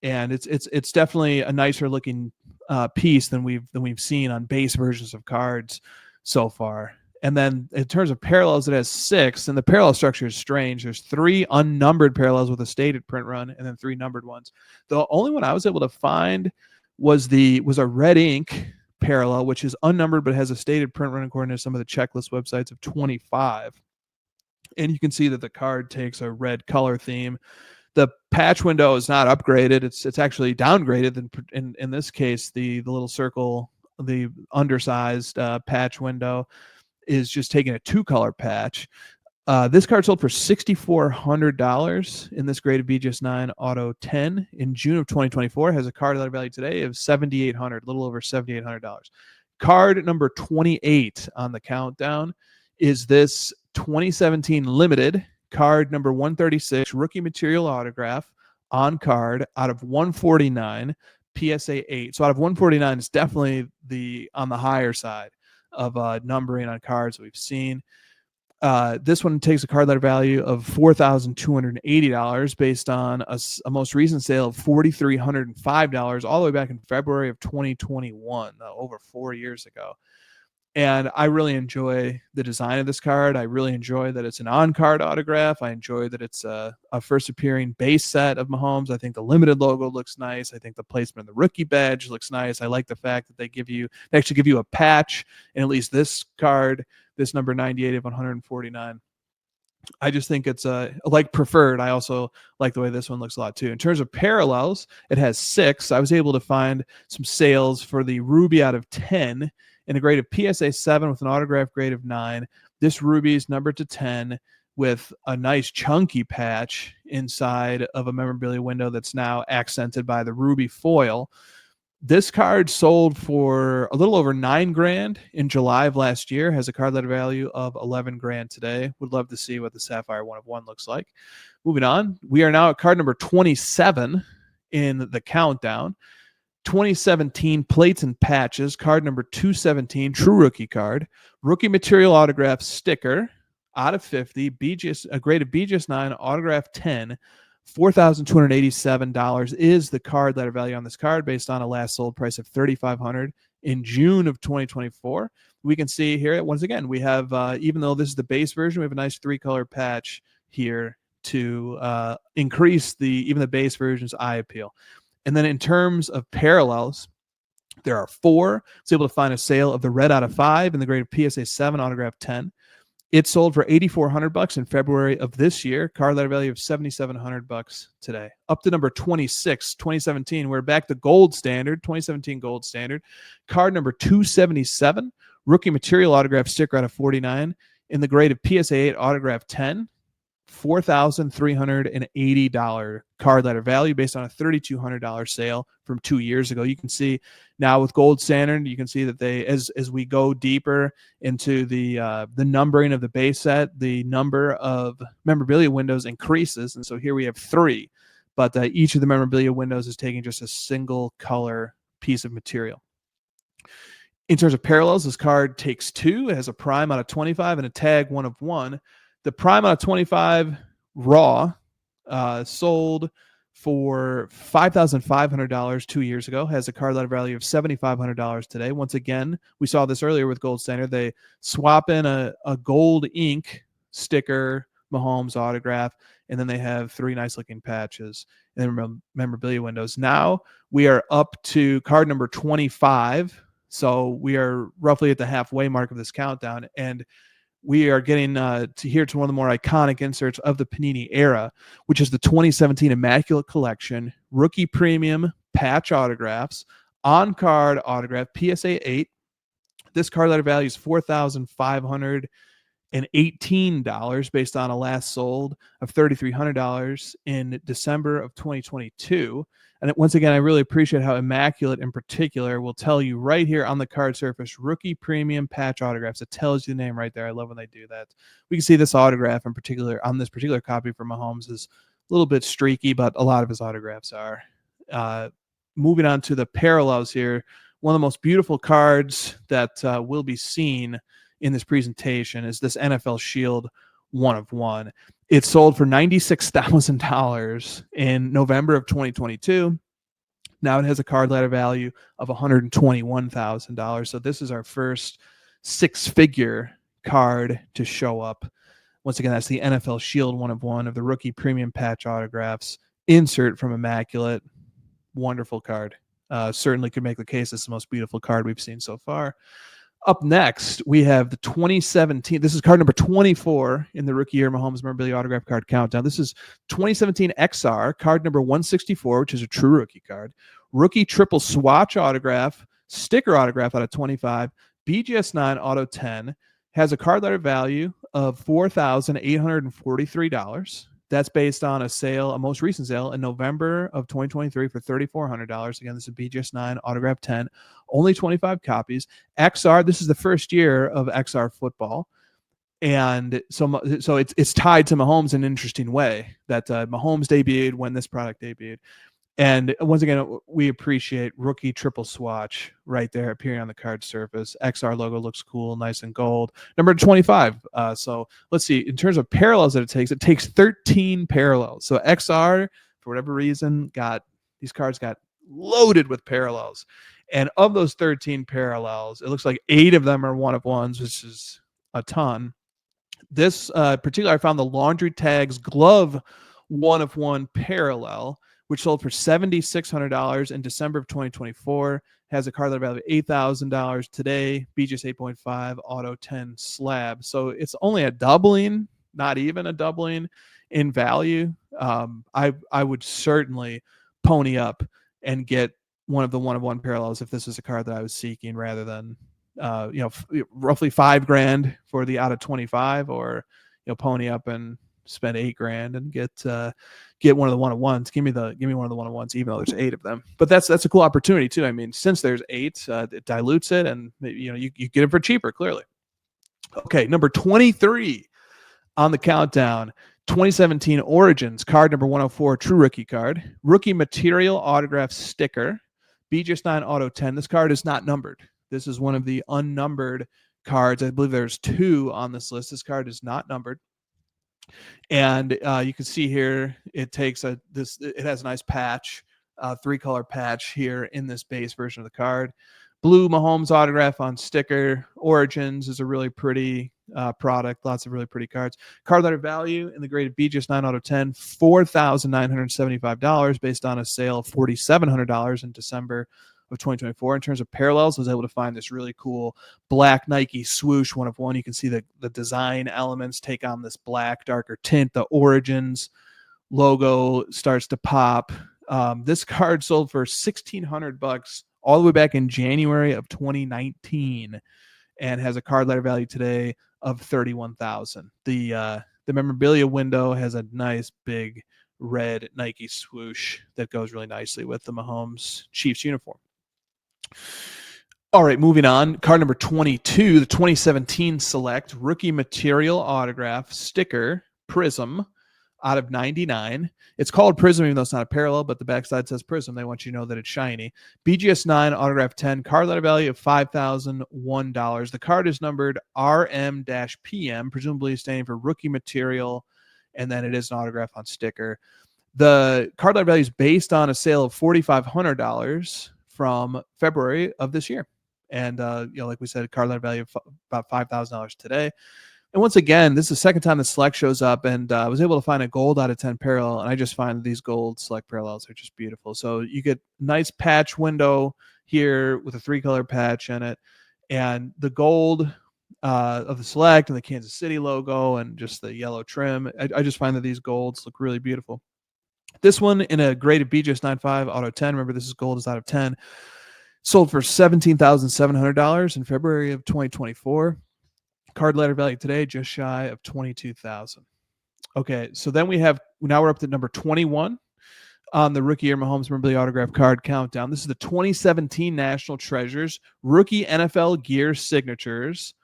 and it's definitely a nicer looking piece than we've seen on base versions of cards so far. And then in terms of parallels, it has 6, and the parallel structure is strange. There's 3 unnumbered parallels with a stated print run, and then 3 numbered ones. The only one I was able to find was a red ink parallel, which is unnumbered but has a stated print run according to some of the checklist websites of 25. And you can see that the card takes a red color theme. The patch window is not upgraded. It's actually downgraded. In this case, the little circle, the undersized patch window is just taking a 2-color patch. This card sold for $6,400 in this grade of BGS9 Auto 10 in June of 2024. Has a card letter value today of $7,800, a little over $7,800. Card number 28 on the countdown is this 2017 limited card number 136 rookie material autograph on card out of 149 PSA 8. So out of 149 is definitely on the higher side of numbering on cards that we've seen. This one takes a card letter value of $4,280 based on a most recent sale of $4,305 all the way back in February of 2021, over 4 years ago. And I really enjoy the design of this card. I really enjoy that it's an on-card autograph. I enjoy that it's a first appearing base set of Mahomes. I think the limited logo looks nice. I think the placement of the rookie badge looks nice. I like the fact that they actually give you a patch, and at least this card, this number 98 of 149. I just think it's like preferred. I also like the way this one looks a lot too. In terms of parallels, it has 6. I was able to find some sales for the Ruby out of 10 in a grade of PSA 7 with an autograph grade of 9. This Ruby is numbered to 10 with a nice chunky patch inside of a memorabilia window that's now accented by the Ruby foil. This card sold for a little over $9,000 in July of last year, has a card letter value of $11,000 today. Would love to see what the Sapphire 1 of 1 looks like. Moving on, we are now at card number 27 in the countdown. 2017 plates and patches, card number 217, true rookie card. Rookie material autograph sticker out of 50, a grade of BGS9, autograph 10. $4,287 is the card letter value on this card based on a last sold price of $3,500 in June of 2024. We can see here, once again, we have, even though this is the base version, we have a nice 3-color patch here to increase even the base version's eye appeal. And then in terms of parallels, there are 4. I was able to find a sale of the red out of 5 in the grade of PSA 7 autograph 10. It sold for $8,400 in February of this year. Card letter value of $7,700 today. Up to number 26, 2017. We're back to gold standard, 2017 gold standard. Card number 277, rookie material autograph sticker out of 49 in the grade of PSA 8 autograph 10. $4,380 card letter value based on a $3,200 sale from 2 years ago. You can see now with gold standard, you can see that they, as we go deeper into the numbering of the base set, the number of memorabilia windows increases, and so here we have 3, but each of the memorabilia windows is taking just a single color piece of material. In terms of parallels, this card takes 2. It has a prime out of 25 and a tag 1 of 1. The prime out of 25 raw sold for $5,500 2 years ago, has a card letter value of $7,500 today. Once again, we saw this earlier with gold standard. They swap in a gold ink sticker, Mahomes autograph, and then they have 3 nice looking patches and memorabilia windows. Now we are up to card number 25. So we are roughly at the halfway mark of this countdown, and we are getting to one of the more iconic inserts of the Panini era, which is the 2017 Immaculate Collection, rookie premium patch autographs, on-card autograph, PSA 8. This card letter value is $4,518 based on a last sold of $3,300 in December of 2022. And once again, I really appreciate how Immaculate in particular will tell you right here on the card surface, rookie premium patch autographs. It tells you the name right there. I love when they do that. We can see this autograph in particular on this particular copy from Mahomes is a little bit streaky, but a lot of his autographs are. Moving on to the parallels here, one of the most beautiful cards that will be seen in this presentation is this NFL Shield 1 of 1. It sold for $96,000 in November of 2022. Now it has a card letter value of $121,000. So this is our first 6-figure card to show up. Once again, that's the NFL Shield 1 of 1 of the rookie premium patch autographs. Insert from Immaculate. Wonderful card. Certainly could make the case it's the most beautiful card we've seen so far. Up next, we have the 2017. This is card number 24 in the rookie year Mahomes memorabilia autograph card countdown. This is 2017 XR, card number 164, which is a true rookie card. Rookie triple swatch autograph, sticker autograph out of 25, BGS 9 auto 10, has a card letter value of $4,843. That's based on a sale, a most recent sale in November of 2023 for $3,400. Again, this is BGS 9 autograph 10, only 25 copies. XR, this is the first year of XR football. And so it's tied to Mahomes in an interesting way that Mahomes debuted when this product debuted. And once again, we appreciate rookie triple swatch right there appearing on the card surface. XR logo looks cool, nice and gold. Number 25. So let's see. In terms of parallels that it takes 13 parallels. So XR, for whatever reason, these cards got loaded with parallels. And of those 13 parallels, it looks like 8 of them are 1 of 1s, which is a ton. This particular, I found the Laundry Tags glove 1 of 1 parallel, which sold for $7,600 in December of 2024, has a card letter value of $8,000 today, BGS 8.5 auto 10 slab. So it's only a doubling, not even a doubling in value. I would certainly pony up and get one of the 1 of 1 parallels if this was a card that I was seeking, rather than roughly $5,000 for the out of 25, or pony up and spend $8,000 and get one of the 1 of 1s. Give me one of the 1 of 1s, even though there's 8 of them. But that's a cool opportunity too. I mean, since there's 8, it dilutes it, and you get it for cheaper. Clearly. Okay, number 23 on the countdown. 2017 Origins card number 104, true rookie card, rookie material autograph sticker, BGS 9 auto 10. This card is not numbered. This is one of the unnumbered cards. I believe there's 2 on this list. This card is not numbered. And you can see here it takes it has a nice patch, 3-color patch here in this base version of the card. Blue Mahomes autograph on sticker. Origins is a really pretty product. Lots of really pretty cards. Card letter value in the graded BGS 9 out of 10, $4,975 based on a sale of $4,700 in December of 2024. In terms of parallels, I was able to find this really cool black Nike swoosh 1 of 1. You can see the design elements take on this black darker tint. The Origins logo starts to pop. This card sold for $1,600 all the way back in January of 2019 and has a card letter value today of $31,000. The memorabilia window has a nice big red Nike swoosh that goes really nicely with the Mahomes Chiefs uniform. All right, moving on. Card number 22, the 2017 Select Rookie Material Autograph Sticker Prizm out of 99. It's called Prizm, even though it's not a parallel, but the backside says Prizm. They want you to know that it's shiny. BGS 9, autograph 10, card letter value of $5,001. The card is numbered RM-PM, presumably standing for Rookie Material, and then it is an autograph on sticker. The card letter value is based on a sale of $4,500 from February of this year. And, like we said, card letter value of about $5,000 today. And once again, this is the second time the Select shows up, and I was able to find a gold out of 10 parallel, and I just find these gold Select parallels are just beautiful. So you get nice patch window here with a 3-color patch in it, and the gold of the Select and the Kansas City logo and just the yellow trim. I just find that these golds look really beautiful. This one in a graded BGS 9.5 auto 10, remember this is gold, is out of 10, sold for $17,700 in February of 2024. Card letter value today just shy of $22,000. Okay, so then now we're up to number 21 on the Rookie Year Mahomes Memorabilia Autograph Card Countdown. This is the 2017 National Treasures Rookie NFL Gear Signatures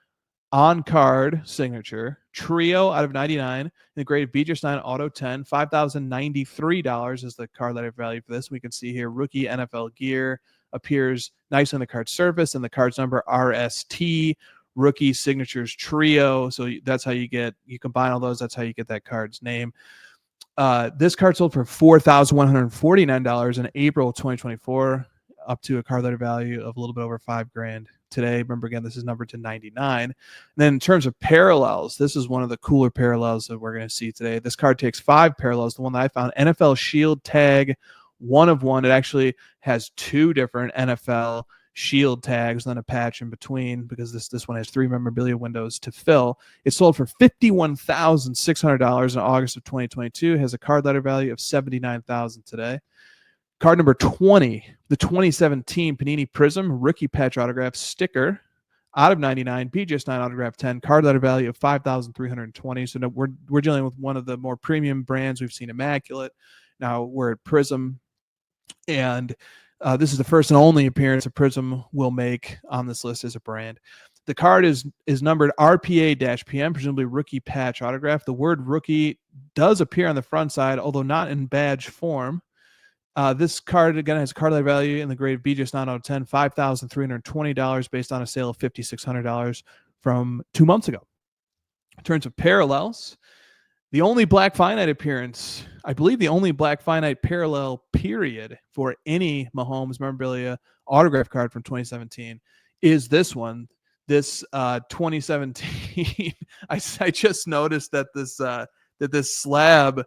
on card signature trio out of 99 in the graded BGS 9 auto 10. $5,093 is the card letter value for this. We can see here Rookie NFL Gear appears nice on the card surface, and the card's number RST. Rookie Signatures Trio. So that's how you combine all those. That's how you get that card's name. This card sold for $4,149 in April 2024, up to a card letter value of a little bit over $5,000 today. Remember, again, this is numbered to 99. And then in terms of parallels, this is one of the cooler parallels that we're going to see today. This card takes 5 parallels. The one that I found, NFL Shield Tag 1 of 1. It actually has 2 different NFL Shield tags and then a patch in between, because this one has 3 memorabilia windows to fill. It sold for $51,600 in August of 2022. Has a card letter value of $79,000 today. Card number 20, the 2017 Panini Prizm Rookie Patch Autograph Sticker out of 99, BGS 9 autograph 10, card letter value of $5,320. So we're dealing with one of the more premium brands. We've seen Immaculate. Now we're at Prizm, and this is the first and only appearance a Prizm will make on this list as a brand. The card is numbered RPA-PM, presumably Rookie Patch Autograph. The word Rookie does appear on the front side, although not in badge form. This card, again, has a card letter value in the grade BGS 9 out of 10, $5,320 based on a sale of $5,600 from 2 months ago. In terms of parallels, the only black finite appearance, I believe the only black finite parallel period for any Mahomes memorabilia autograph card from 2017 is this one. This 2017, I just noticed that this slab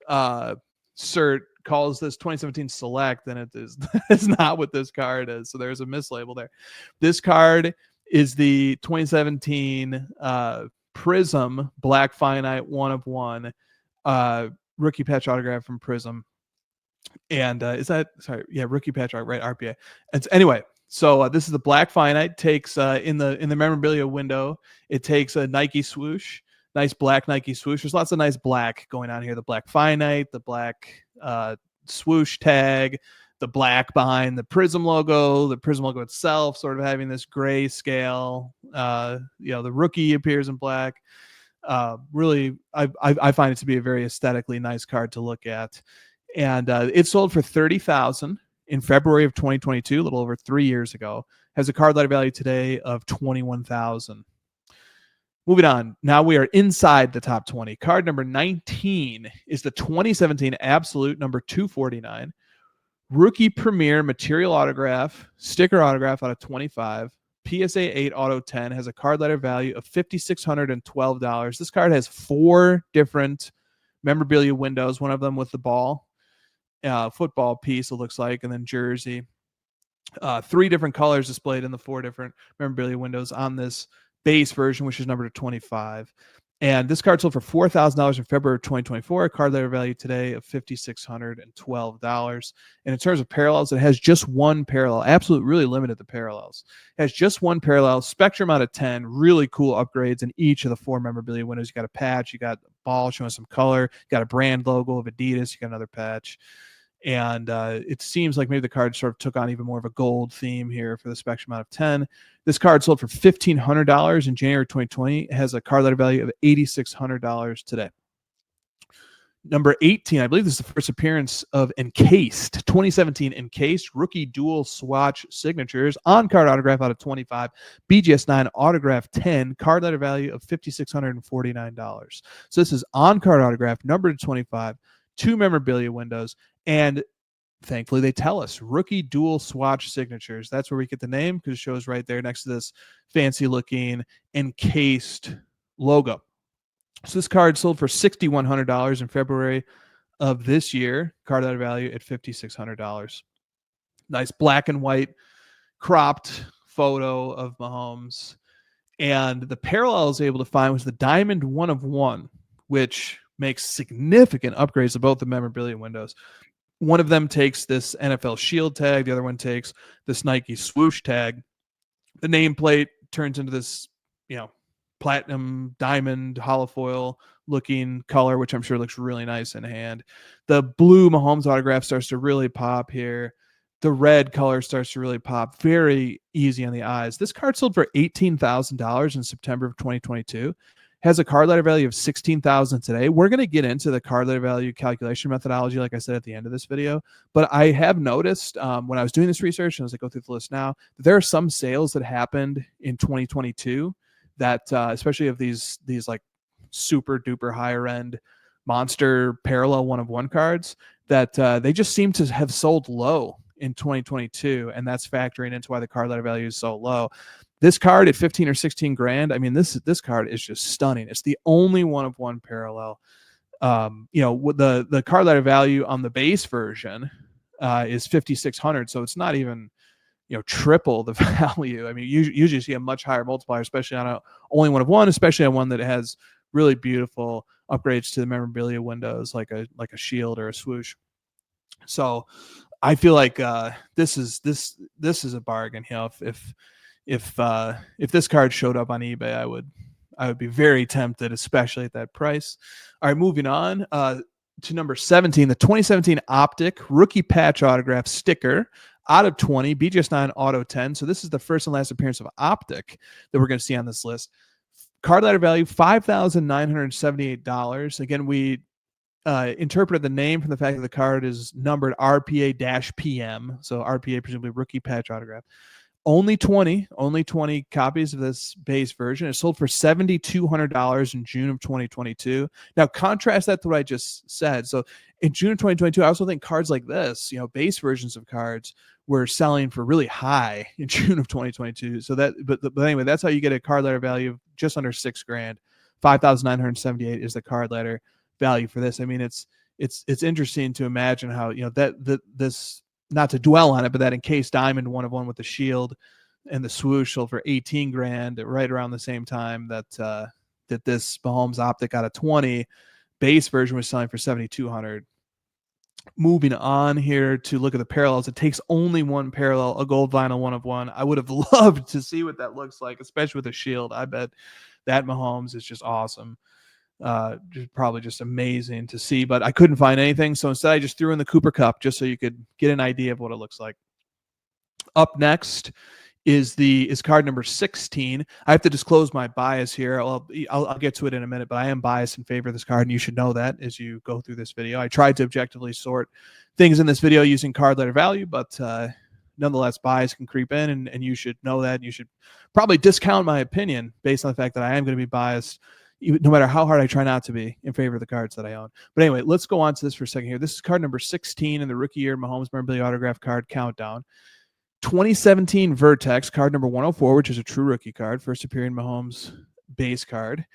cert calls this 2017 Select, and it is it's not what this card is. So there's a mislabel there. This card is the 2017 Prizm Black Finite 1 of 1 Rookie Patch Autograph from Prizm. And Rookie Patch Autograph, right? RPA. Anyway, so this is the Black Finite. Takes in the memorabilia window, it takes a Nike swoosh, nice black Nike swoosh. There's lots of nice black going on here. The Black Finite, the black swoosh tag, the black behind the Prizm logo, the Prizm logo itself sort of having this gray scale. The Rookie appears in black. Really, I find it to be a very aesthetically nice card to look at. And it sold for $30,000 in February of 2022, a little over 3 years ago. Has a card letter value today of $21,000. Moving on. Now we are inside the top 20. Card number 19 is the 2017 Absolute number 249 Rookie Premier Material Autograph, Sticker Autograph out of 25. PSA 8 Auto 10 has a card letter value of $5,612. This card has 4 different memorabilia windows, one of them with the ball, football piece, it looks like, and then jersey. 3 different colors displayed in the 4 different memorabilia windows on this base version, which is numbered to 25. And this card sold for $4,000 in February of 2024. Card letter value today of $5,612. And in terms of parallels, it has just one parallel. Absolutely, really limited the parallels. It has just one parallel. Spectrum out of 10. Really cool upgrades in each of the 4 memorabilia windows. You got a patch. You got a ball showing some color. You got a brand logo of Adidas. You got another patch. And it seems like maybe the card sort of took on even more of a gold theme here for the Spectrum out of 10. This card sold for $1,500 in January 2020. It has a card letter value of $8,600 today. Number 18, I believe this is the first appearance of Encased, 2017 Encased rookie dual swatch signatures, on-card autograph out of 25, BGS 9 autograph 10, card letter value of $5,649. So this is on-card autograph, numbered to 25, 2 memorabilia windows, and thankfully they tell us rookie dual swatch signatures. That's where we get the name, because it shows right there next to this fancy looking Encased logo. So this card sold for $6,100 in February of this year. Card letter value at $5,600. Nice black and white cropped photo of Mahomes. And the parallel I was able to find was the Diamond 1 of 1, which makes significant upgrades to both the memorabilia windows. One of them takes this NFL Shield tag. The other one takes this Nike swoosh tag. The nameplate turns into this, platinum diamond holofoil looking color, which I'm sure looks really nice in hand. The blue Mahomes autograph starts to really pop here. The red color starts to really pop. Very easy on the eyes. This card sold for $18,000 in September of 2022. Has a card letter value of $16,000 today. We're going to get into the card letter value calculation methodology, like I said, at the end of this video. But I have noticed when I was doing this research, and as I go through the list now, there are some sales that happened in 2022 that, especially of these like super duper higher end monster parallel 1 of 1 cards, that they just seem to have sold low in 2022, and that's factoring into why the card letter value is so low. This card at 15 or 16 grand, I mean, this card is just stunning. It's the only 1 of 1 parallel. The card letter value on the base version is $5,600, so it's not even triple the value. I mean, you usually see a much higher multiplier, especially on only 1 of 1, especially on one that has really beautiful upgrades to the memorabilia windows, like a shield or a swoosh. So I feel like this is a bargain. If this card showed up on eBay, I would be very tempted, especially at that price. All right, moving on to number 17, the 2017 Optic rookie patch autograph sticker out of 20, BGS 9 Auto 10. So this is the first and last appearance of Optic that we're going to see on this list. Card letter value $5,978. Again, we interpreted the name from the fact that the card is numbered RPA-PM. So RPA, presumably rookie patch autograph. Only 20 copies of this base version. It sold for $7,200 in June of 2022. Now, contrast that to what I just said. So in June of 2022, I also think cards like this, base versions of cards, were selling for really high in June of 2022. So that, but anyway, that's how you get a card letter value of just under $6 grand. 5,978 is the card letter value for this. I mean, it's interesting to imagine how, this, not to dwell on it, but that Encased diamond 1 of 1 with the shield and the swoosh sold for 18 grand right around the same time that this Mahomes Optic out of 20 base version was selling for 7,200. Moving on here to look at the parallels, it takes only 1 parallel, a gold vinyl 1 of 1. I would have loved to see what that looks like, especially with a shield. I bet that Mahomes is just awesome. Probably just amazing to see, but I couldn't find anything. So instead I just threw in the Cooper Cup just so you could get an idea of what it looks like. Up next is card number 16. I have to disclose my bias here. I'll get to it in a minute, but I am biased in favor of this card, and you should know that as you go through this video. I tried to objectively sort things in this video using card letter value, but nonetheless, bias can creep in, and you should know that. And you should probably discount my opinion based on the fact that I am going to be biased, no matter how hard I try not to be, in favor of the cards that I own. But anyway, let's go on to this for a second here. This is card number 16 in the rookie year Mahomes memorabilia autograph card countdown. 2017 Vertex card number 104, which is a true rookie card, first appearing Mahomes base card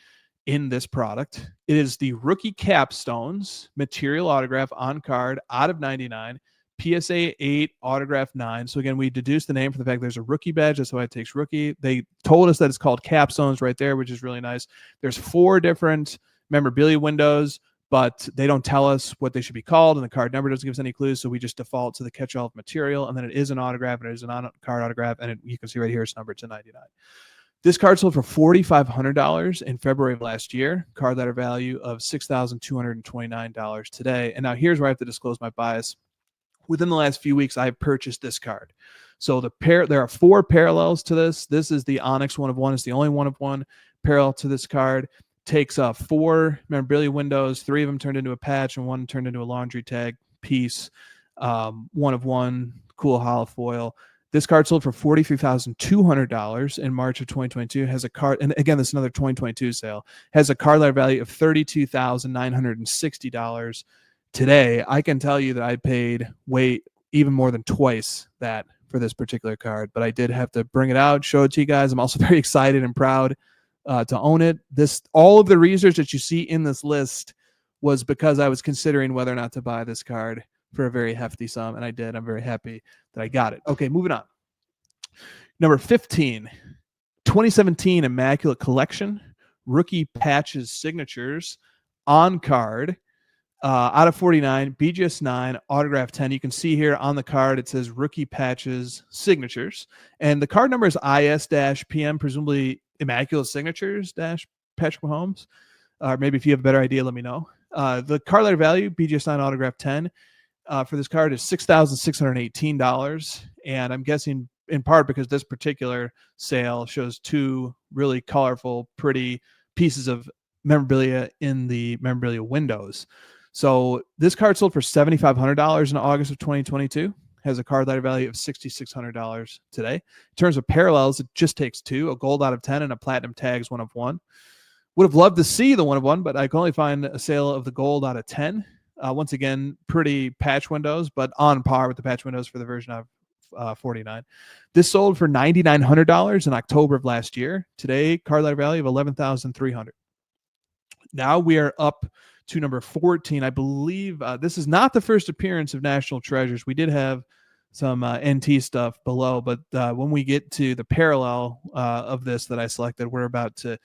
in this product. It is the rookie Capstones material autograph on card out of 99, PSA 8 autograph 9. So again, we deduced the name from the fact there's a rookie badge. That's why it takes rookie. They told us that it's called Capstones right there, which is really nice. There's 4 different memorabilia windows, but they don't tell us what they should be called, and the card number doesn't give us any clues, so we just default to the catch-all material, and then it is an autograph, and it is an on-card autograph, and you can see right here it's numbered to 99. This card sold for $4,500 in February of last year, card letter value of $6,229 today. And now here's where I have to disclose my bias. Within the last few weeks, I've purchased this card. So there are 4 parallels to this. This is the Onyx 1 of 1. It's the only 1 of 1 parallel to this card. Takes 4 memorabilia windows, 3 of them turned into a patch, and 1 turned into a laundry tag piece. 1 of 1, cool hollow foil. This card sold for $43,200 in March of 2022. Has a card, and again, this is another 2022 sale. Has a card letter value of $32,960 today. I can tell you that I paid even more than twice that for this particular card, but I did have to bring it out, show it to you guys. I'm also very excited and proud to own it. All of the research that you see in this list was because I was considering whether or not to buy this card for a very hefty sum, and I did. I'm very happy that I got it. Okay, moving on. Number 15, 2017 Immaculate Collection, rookie patches signatures on card, out of 49, BGS 9, autograph 10. You can see here on the card it says rookie patches signatures, and the card number is IS-PM, presumably Immaculate Signatures Patrick Mahomes. Maybe if you have a better idea, let me know. The card letter value, BGS 9 autograph 10, for this card is $6,618, and I'm guessing in part because this particular sale shows 2 really colorful, pretty pieces of memorabilia in the memorabilia windows. So this card sold for $7,500 in August of 2022. Has a card letter value of $6,600 today. In terms of parallels, it just takes 2, a gold out of 10 and a platinum tags 1 of 1. Would have loved to see the 1 of 1, but I can only find a sale of the gold out of 10. Once again, pretty patch windows, but on par with the patch windows for the version of 49. This sold for $9,900 in October of last year. Today, card letter value of $11,300. Now we are up to number 14. I believe this is not the first appearance of National Treasures. We did have some NT stuff below, but when we get to the parallel of this that I selected, we're about to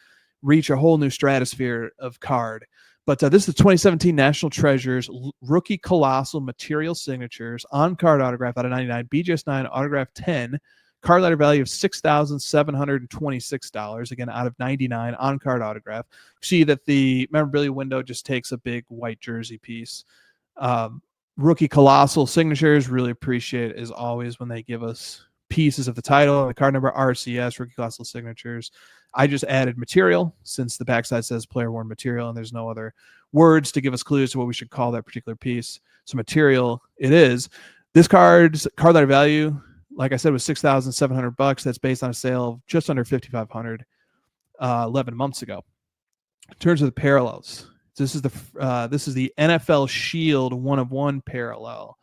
reach a whole new stratosphere of card. But this is the 2017 National Treasures rookie colossal material signatures on card autograph out of 99, BGS 9 autograph 10, card letter value of $6,726, again out of 99 on card autograph. See that the memorabilia window just takes a big white jersey piece. Rookie colossal signatures, really appreciate as always when they give us pieces of the title and the card number. RCS, rookie colossal signatures. I just added material since the backside says player worn material and there's no other words to give us clues to what we should call that particular piece. So material it is. This card letter value, like I said, was $6,700. That's based on a sale of just under $5,500 11 months ago. In terms of the parallels, this is the NFL Shield 1 of 1 parallel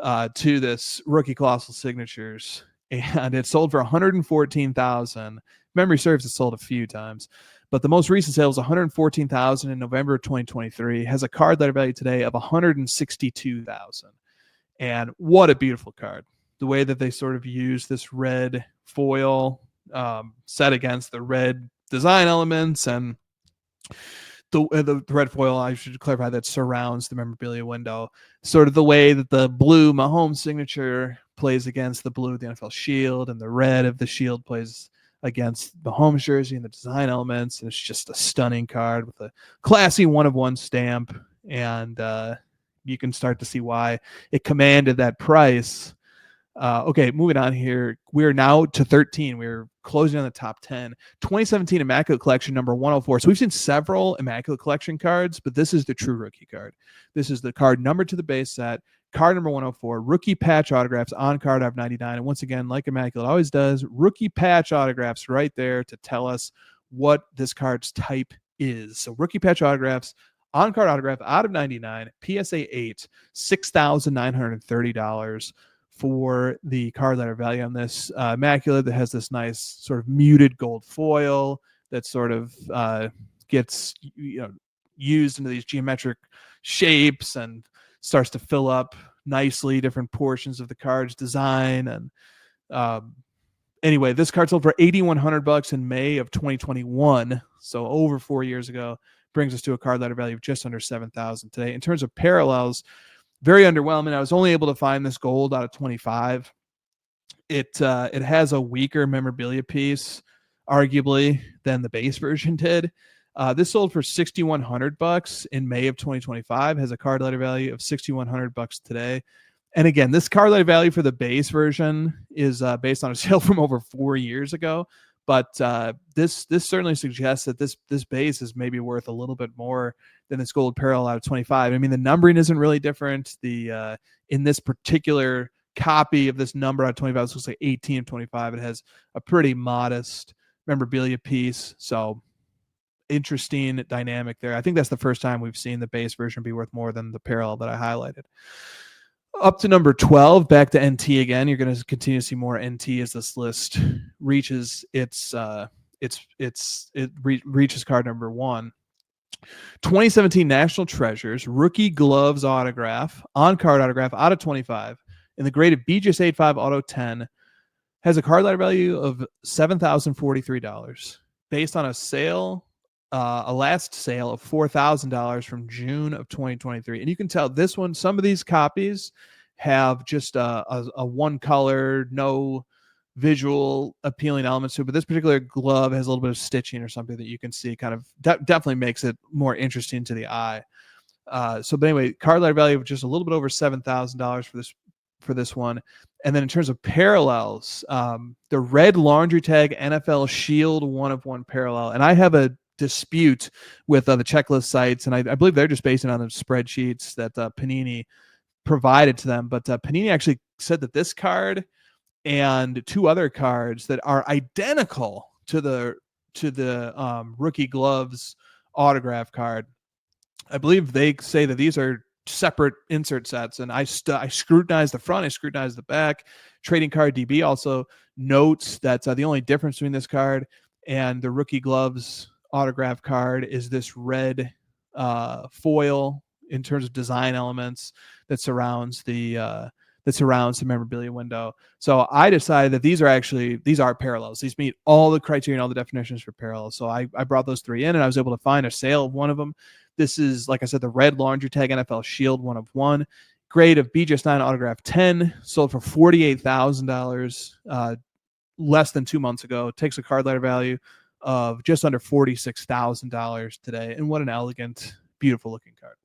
to this rookie colossal signatures, and it sold for $114,000. Memory serves, it sold a few times, but the most recent sale was $114,000 in November of 2023. Has a card letter value today of $162,000, and what a beautiful card! The way that they sort of use this red foil set against the red design elements, and the red foil, I should clarify, that surrounds the memorabilia window. Sort of the way that the blue Mahomes signature plays against the blue of the NFL Shield, and the red of the Shield plays against the Mahomes jersey and the design elements. And it's just a stunning card with a classy 1 of 1 stamp, and you can start to see why it commanded that price. Okay, moving on here. We're now to 13. We're closing on the top 10. 2017 Immaculate Collection number 104. So we've seen several Immaculate Collection cards, but this is the true rookie card. This is the card numbered to the base set. Card number 104, rookie patch autographs on card out of 99. And once again, like Immaculate always does, rookie patch autographs right there to tell us what this card's type is. So rookie patch autographs on card autograph out of 99, PSA 8, $6,930 for the card letter value on this Immaculate that has this nice sort of muted gold foil that sort of gets used into these geometric shapes and starts to fill up nicely different portions of the card's design. And anyway, this card sold for $8,100 in May of 2021, so over 4 years ago. Brings us to a card letter value of just under $7,000 today. In terms of parallels, very underwhelming. I was only able to find this gold out of 25. It has a weaker memorabilia piece, arguably, than the base version did. This sold for $6,100 in May of 2025. Has a card letter value of $6,100 today. And again, this card letter value for the base version is based on a sale from over 4 years ago. But this certainly suggests that this base is maybe worth a little bit more than this gold parallel out of 25. I mean, the numbering isn't really different. The in this particular copy of this number out of 25, it looks like 18 of 25. It has a pretty modest memorabilia piece. So interesting dynamic there. I think that's the first time we've seen the base version be worth more than the parallel that I highlighted. Up to number 12, back to NT again. You're going to continue to see more NT as this list reaches reaches card number 1. 2017 National Treasures Rookie Gloves autograph, on-card autograph out of 25 in the graded BGS-85 Auto 10 has a card letter value of $7,043 based on a sale, a last sale of $4,000 from June of 2023. And you can tell this one, some of these copies have just a one color, no visual appealing elements to it, but this particular glove has a little bit of stitching or something that you can see kind of definitely makes it more interesting to the eye. But anyway, card letter value of just a little bit over $7,000 for this one. And then in terms of parallels, the red laundry tag NFL Shield 1-of-1 parallel, and I have a dispute with the checklist sites, and I believe they're just basing on the spreadsheets that Panini provided to them. But Panini actually said that this card and two other cards that are identical to the Rookie Gloves autograph card, I believe they say that these are separate insert sets. And I scrutinized the front, I scrutinized the back. Trading Card DB also notes that the only difference between this card and the Rookie Gloves autograph card is this red foil in terms of design elements that surrounds the memorabilia window. So I decided that these are parallels. These meet all the criteria and all the definitions for parallels. So I brought those three in, and I was able to find a sale of one of them. This is, like I said, the red laundry tag NFL Shield 1-of-1, grade of BGS-9 autograph 10, sold for $48,000 less than 2 months ago. It takes a card letter value of just under $46,000 today. And what an elegant, beautiful looking card.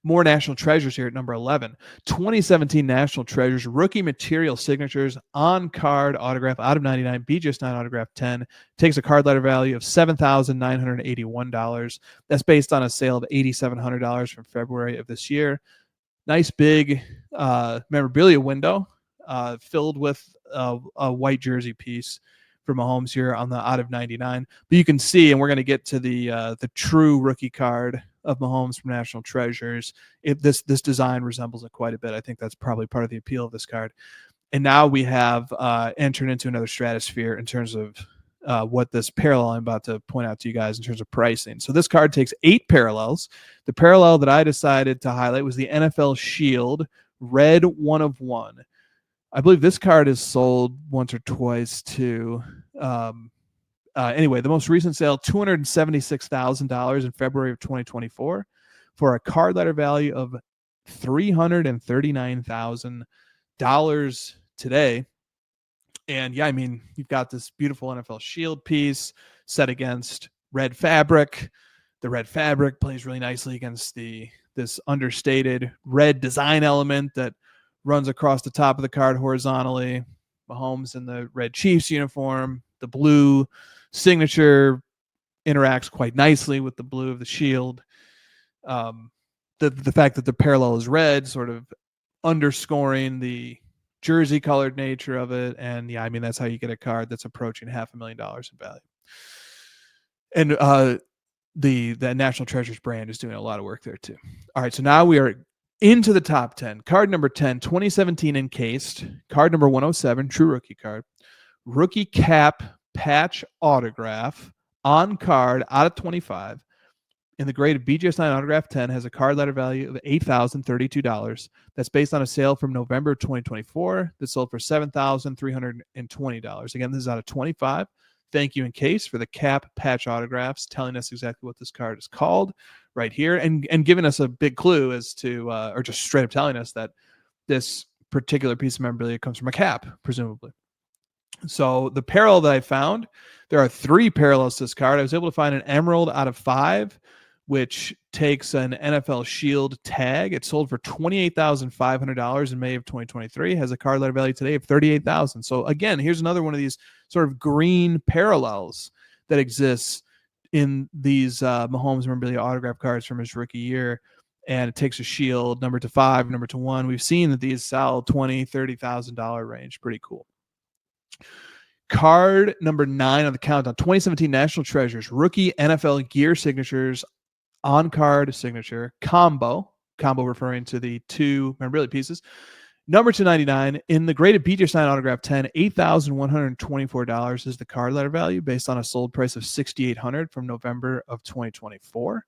More National Treasures here at number 11. 2017 National Treasures Rookie Material Signatures on-card autograph out of 99, BGS-9 autograph 10. Takes a card letter value of $7,981. That's based on a sale of $8,700 from February of this year. Nice big memorabilia window filled with a white jersey piece for Mahomes here on the out of 99. But you can see, and we're going to get to the true rookie card of Mahomes from National Treasures. This design resembles it quite a bit. I think that's probably part of the appeal of this card. And now we have entered into another stratosphere in terms of what this parallel I'm about to point out to you guys in terms of pricing. So this card takes 8 parallels. The parallel that I decided to highlight was the NFL Shield Red 1-of-1. I believe this card is sold once or twice too. Anyway, the most recent sale, $276,000 in February of 2024 for a card letter value of $339,000 today. And yeah, I mean, you've got this beautiful NFL Shield piece set against red fabric. The red fabric plays really nicely against this understated red design element that runs across the top of the card horizontally. Mahomes in the red Chiefs uniform, the blue signature interacts quite nicely with the blue of the shield. The fact that the parallel is red sort of underscoring the jersey colored nature of it. And yeah, I mean, that's how you get a card that's approaching $500,000 in value. And the National Treasures brand is doing a lot of work there too. All right, so now we are Into the top 10. Card number 10, 2017 Encased. Card number 107, true rookie card. Rookie cap patch autograph on card out of 25. In the grade of BGS9 autograph 10 has a card letter value of $8,032. That's based on a sale from November 2024 that sold for $7,320. Again, this is out of 25. Thank you, Encased, for the cap patch autographs, telling us exactly what this card is called right here, and giving us a big clue as to, or just straight up telling us that this particular piece of memorabilia comes from a cap, presumably. So the parallel that I found, there are 3 parallels to this card. I was able to find an emerald out of 5, which takes an NFL Shield tag. It sold for $28,500 in May of 2023. Has a card letter value today of $38,000. So again, here's another one of these sort of green parallels that exists in these Mahomes memorabilia autograph cards from his rookie year. And it takes a Shield number to 5, number to 1. We've seen that these sell $20,000, $30,000 range. Pretty cool. Card number 9 on the countdown, 2017 National Treasures, rookie NFL gear signatures, on-card signature, combo referring to the 2 memorabilia pieces. Number 299, in the graded BGS9 autograph 10, $8,124 is the card letter value based on a sold price of $6,800 from November of 2024.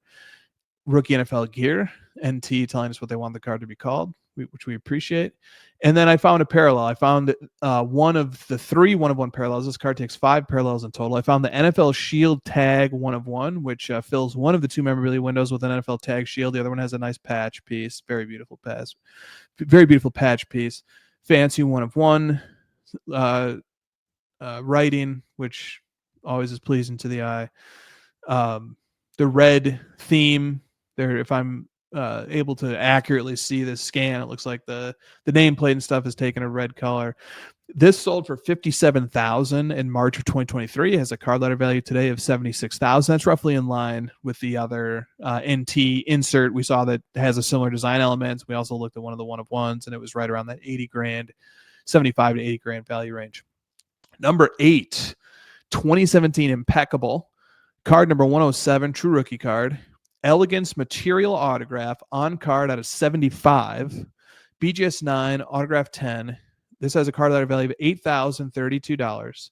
Rookie NFL gear, NT telling us what they want the card to be called, which we appreciate. And then I found a parallel. I found one of the 3 1-of-1 parallels. This card takes 5 parallels in total. I found the NFL Shield tag 1-of-1, which fills one of the 2 memorabilia windows with an NFL tag shield. The other one has a nice patch piece. Very beautiful patch piece. Fancy 1-of-1 writing, which always is pleasing to the eye. The red theme there, if I'm able to accurately see this scan, it looks like the nameplate and stuff is taking a red color. This sold for $57,000 in March of 2023. It has a card letter value today of $76,000. That's roughly in line with the other NT insert we saw that has a similar design element. We also looked at one of the 1-of-1s, and it was right around that 80 grand, 75 to 80 grand value range. Number 8, 2017 Impeccable, card number 107, true rookie card. Elegance material autograph on card out of 75. BGS9 autograph 10. This has a card letter value of $8,032.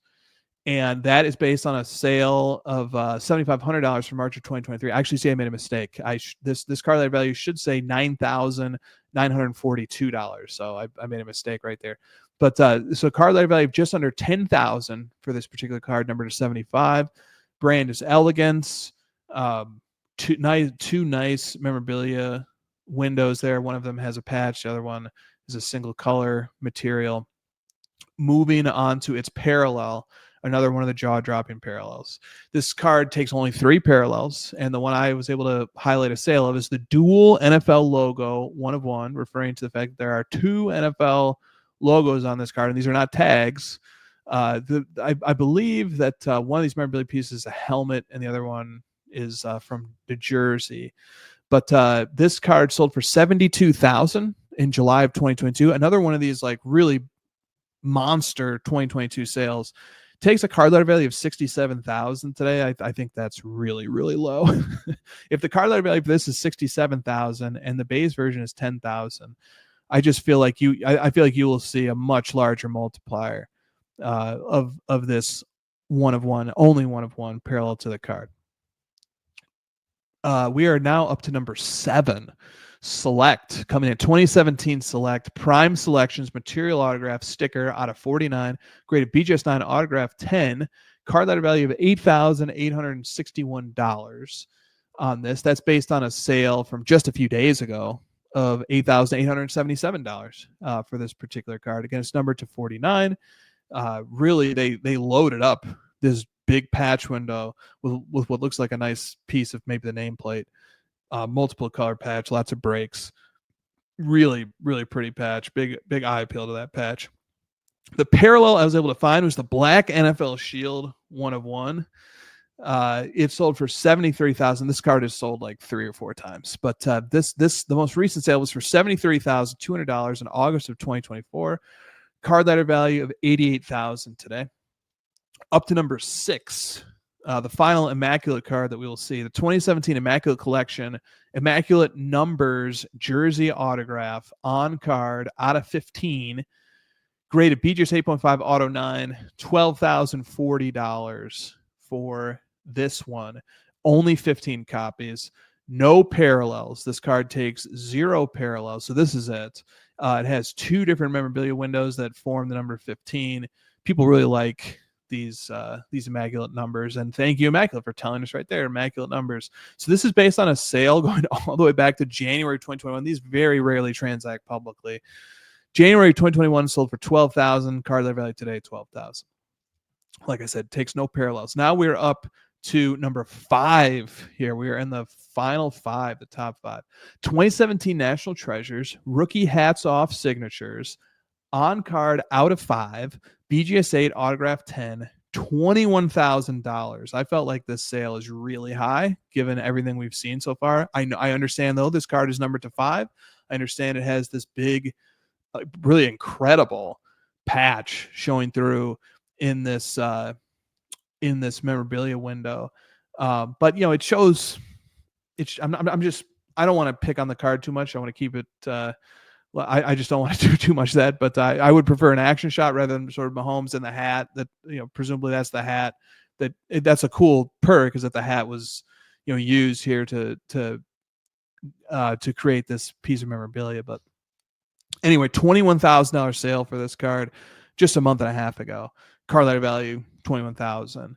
And that is based on a sale of $7,500 from March of 2023. I actually see I made a mistake. This card letter value should say $9,942. So I made a mistake right there. But so card letter value of just under $10,000 for this particular card, number to 75. Brand is Elegance. Two nice memorabilia windows there. One of them has a patch. The other one is a single color material. Moving on to its parallel, another one of the jaw-dropping parallels. This card takes only 3 parallels, and the one I was able to highlight a sale of is the dual NFL logo 1-of-1, referring to the fact that there are 2 NFL logos on this card, and these are not tags. I believe that one of these memorabilia pieces is a helmet, and the other one is from the jersey. But this card sold for $72,000 in July of 2022. Another one of these like really monster 2022 sales. Takes a card letter value of $67,000 today. I think that's really, really low. If the card letter value for this is $67,000 and the base version is $10,000, I just feel like I feel like you will see a much larger multiplier of this 1-of-1, only 1-of-1 parallel to the card. We are now up to number 7. Select, coming in 2017 Select Prime Selections Material Autograph Sticker out of 49, graded BGS9 Autograph 10, card letter value of $8,861 on this. That's based on a sale from just a few days ago of $8,877 for this particular card. Again, it's numbered to 49. Really, they loaded up this big patch window with what looks like a nice piece of maybe the nameplate. Multiple color patch, lots of breaks. Really, really pretty patch. Big eye appeal to that patch. The parallel I was able to find was the black NFL Shield 1-of-1. It sold for $73,000. This card has sold like 3 or 4 times, but the most recent sale was for $73,200 in August of 2024. Card letter value of $88,000 today. Up to number 6. the final Immaculate card that we will see, the 2017 Immaculate Collection, Immaculate Numbers Jersey Autograph on card out of 15, graded BGS 8.5 Auto 9, $12,040 for this one. Only 15 copies, no parallels. This card takes 0 parallels, so this is it. It has 2 different memorabilia windows that form the number 15. People really like these Immaculate numbers, and thank you, Immaculate, for telling us right there, Immaculate numbers. So this is based on a sale going all the way back to January 2021. These very rarely transact publicly. January 2021 sold for $12,000. Card value today, $12,000. Like I said, takes no parallels. Now we're up to number 5 here. We are in the final 5, the top 5. 2017 National Treasures, rookie hats off signatures, on card out of 5, BGS 8 autograph 10, $21,000. I felt like this sale is really high given everything we've seen so far. I understand though this card is numbered to 5. I understand it has this big, really incredible patch showing through in this memorabilia window, but it shows. I don't want to pick on the card too much. I want to keep it. I just don't want to do too much of that. But I would prefer an action shot rather than sort of Mahomes in the hat. That presumably that's the hat. That's a cool perk, because that the hat was used here to create this piece of memorabilia. But anyway, $21,000 sale for this card just a month and a half ago. Card letter value $21,000.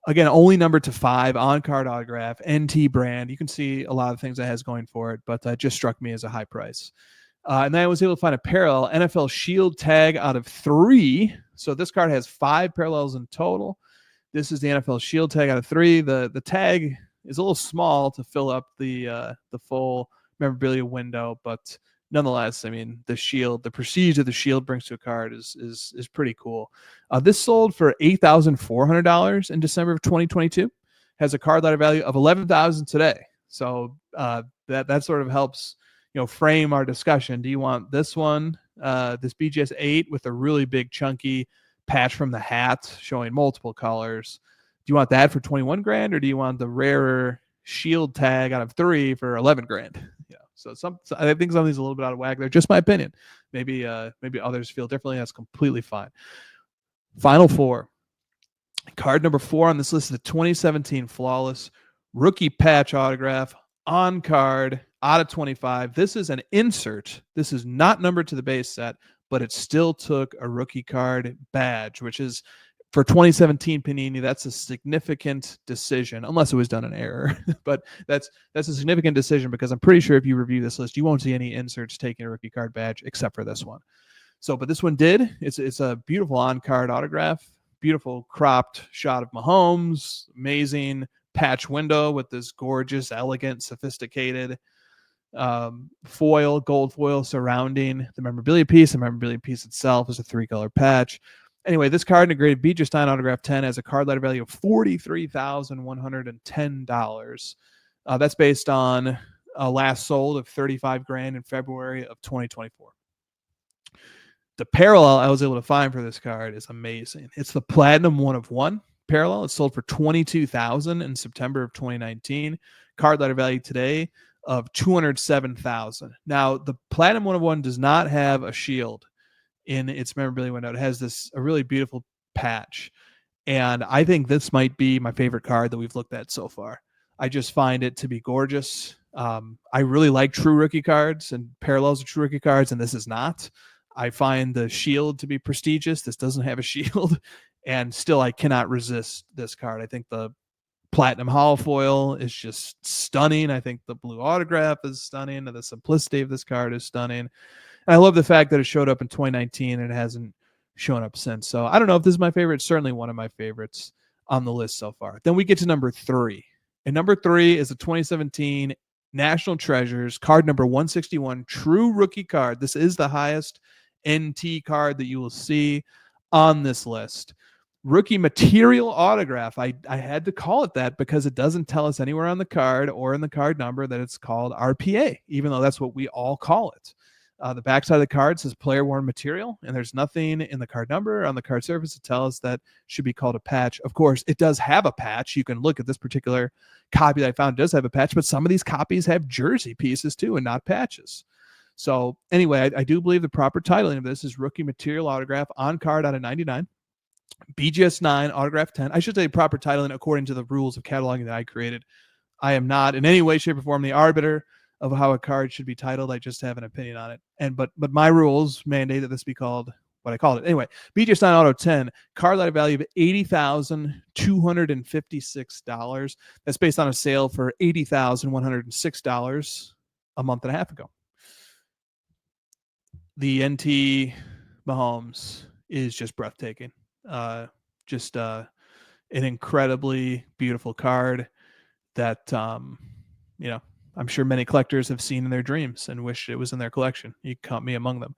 Again, only numbered to 5, on card autograph, NT brand. You can see a lot of things that has going for it, but that just struck me as a high price. And then I was able to find a parallel NFL Shield tag out of 3. So this card has 5 parallels in total. This is the NFL Shield tag out of 3. The tag is a little small to fill up the full memorabilia window, but nonetheless, I mean, the shield, the prestige that the shield brings to a card is pretty cool. This sold for $8,400 in December of 2022. Has a card letter value of $11,000 today. So that sort of helps frame our discussion. Do you want this one, this BGS 8 with a really big chunky patch from the hat showing multiple colors? Do you want that for 21 grand, or do you want the rarer shield tag out of 3 for 11 grand? So I think something's a little bit out of whack there. Just my opinion. Maybe others feel differently. That's completely fine. Final 4. Card number 4 on this list is the 2017 Flawless rookie patch autograph on card out of 25. This is an insert. This is not numbered to the base set, but it still took a rookie card badge, which is, for 2017 Panini, that's a significant decision, unless it was done in error. But that's a significant decision, because I'm pretty sure if you review this list, you won't see any inserts taking a rookie card badge except for this one. So, but this one did. It's a beautiful on-card autograph, beautiful cropped shot of Mahomes, amazing patch window with this gorgeous, elegant, sophisticated gold foil surrounding the memorabilia piece. The memorabilia piece itself is a 3-color patch. Anyway, this card in a graded BGS 9 autograph 10 has a card letter value of $43,110. That's based on a last sold of 35 grand in February of 2024. The parallel I was able to find for this card is amazing. It's the Platinum 1 of 1 parallel. It sold for $22,000 in September of 2019. Card letter value today of $207,000. Now, the Platinum 1 of 1 does not have a shield in its memorabilia window. It has a really beautiful patch, and I think this might be my favorite card that we've looked at so far. I just find it to be gorgeous. I really like true rookie cards and parallels of true rookie cards, and this is not. I find the shield to be prestigious. This doesn't have a shield, and still I cannot resist this card. I think the Platinum hollow foil is just stunning. I think the blue autograph is stunning, and the simplicity of this card is stunning. And I love the fact that it showed up in 2019 and it hasn't shown up since. So I don't know if this is my favorite. It's certainly one of my favorites on the list so far. Then we get to number 3. And number 3 is the 2017 National Treasures card number 161, true rookie card. This is the highest NT card that you will see on this list. Rookie material autograph. I had to call it that because it doesn't tell us anywhere on the card or in the card number that it's called RPA, even though that's what we all call it. The backside of the card says player worn material, and there's nothing in the card number on the card surface to tell us that should be called a patch. Of course, it does have a patch. You can look at this particular copy that I found. It does have a patch, but some of these copies have jersey pieces too and not patches. So anyway, I do believe the proper titling of this is rookie material autograph on card out of 99. BGS 9, autograph 10. I should say proper titling according to the rules of cataloging that I created. I am not in any way, shape, or form the arbiter of how a card should be titled. I just have an opinion on it. But my rules mandate that this be called what I called it. Anyway, BGS 9 Auto 10, card at a value of $80,256. That's based on a sale for $80,106 a month and a half ago. The NT Mahomes is just breathtaking. An incredibly beautiful card that I'm sure many collectors have seen in their dreams and wish it was in their collection. You count me among them.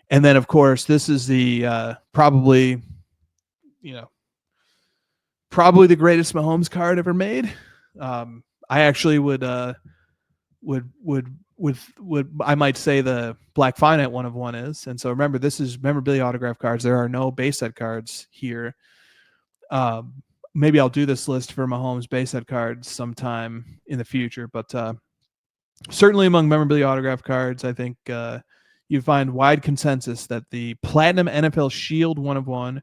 And then, of course, this is the probably the greatest Mahomes card ever made. I actually would I might say the Black Finite 1/1 is. And so remember, this is memorabilia autograph cards. There are no base set cards here. Maybe I'll do this list for Mahomes base set cards sometime in the future, but certainly among memorabilia autograph cards, I think you find wide consensus that the Platinum NFL Shield 1/1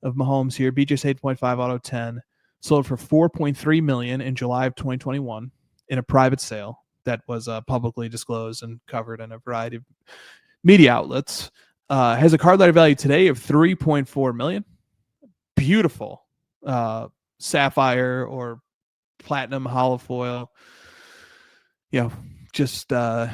of Mahomes here, BGS 8.5 Auto 10, sold for $4.3 million in July of 2021 in a private sale that was publicly disclosed and covered in a variety of media outlets. Has a card letter value today of $3.4 million. Beautiful sapphire or platinum holofoil. Just the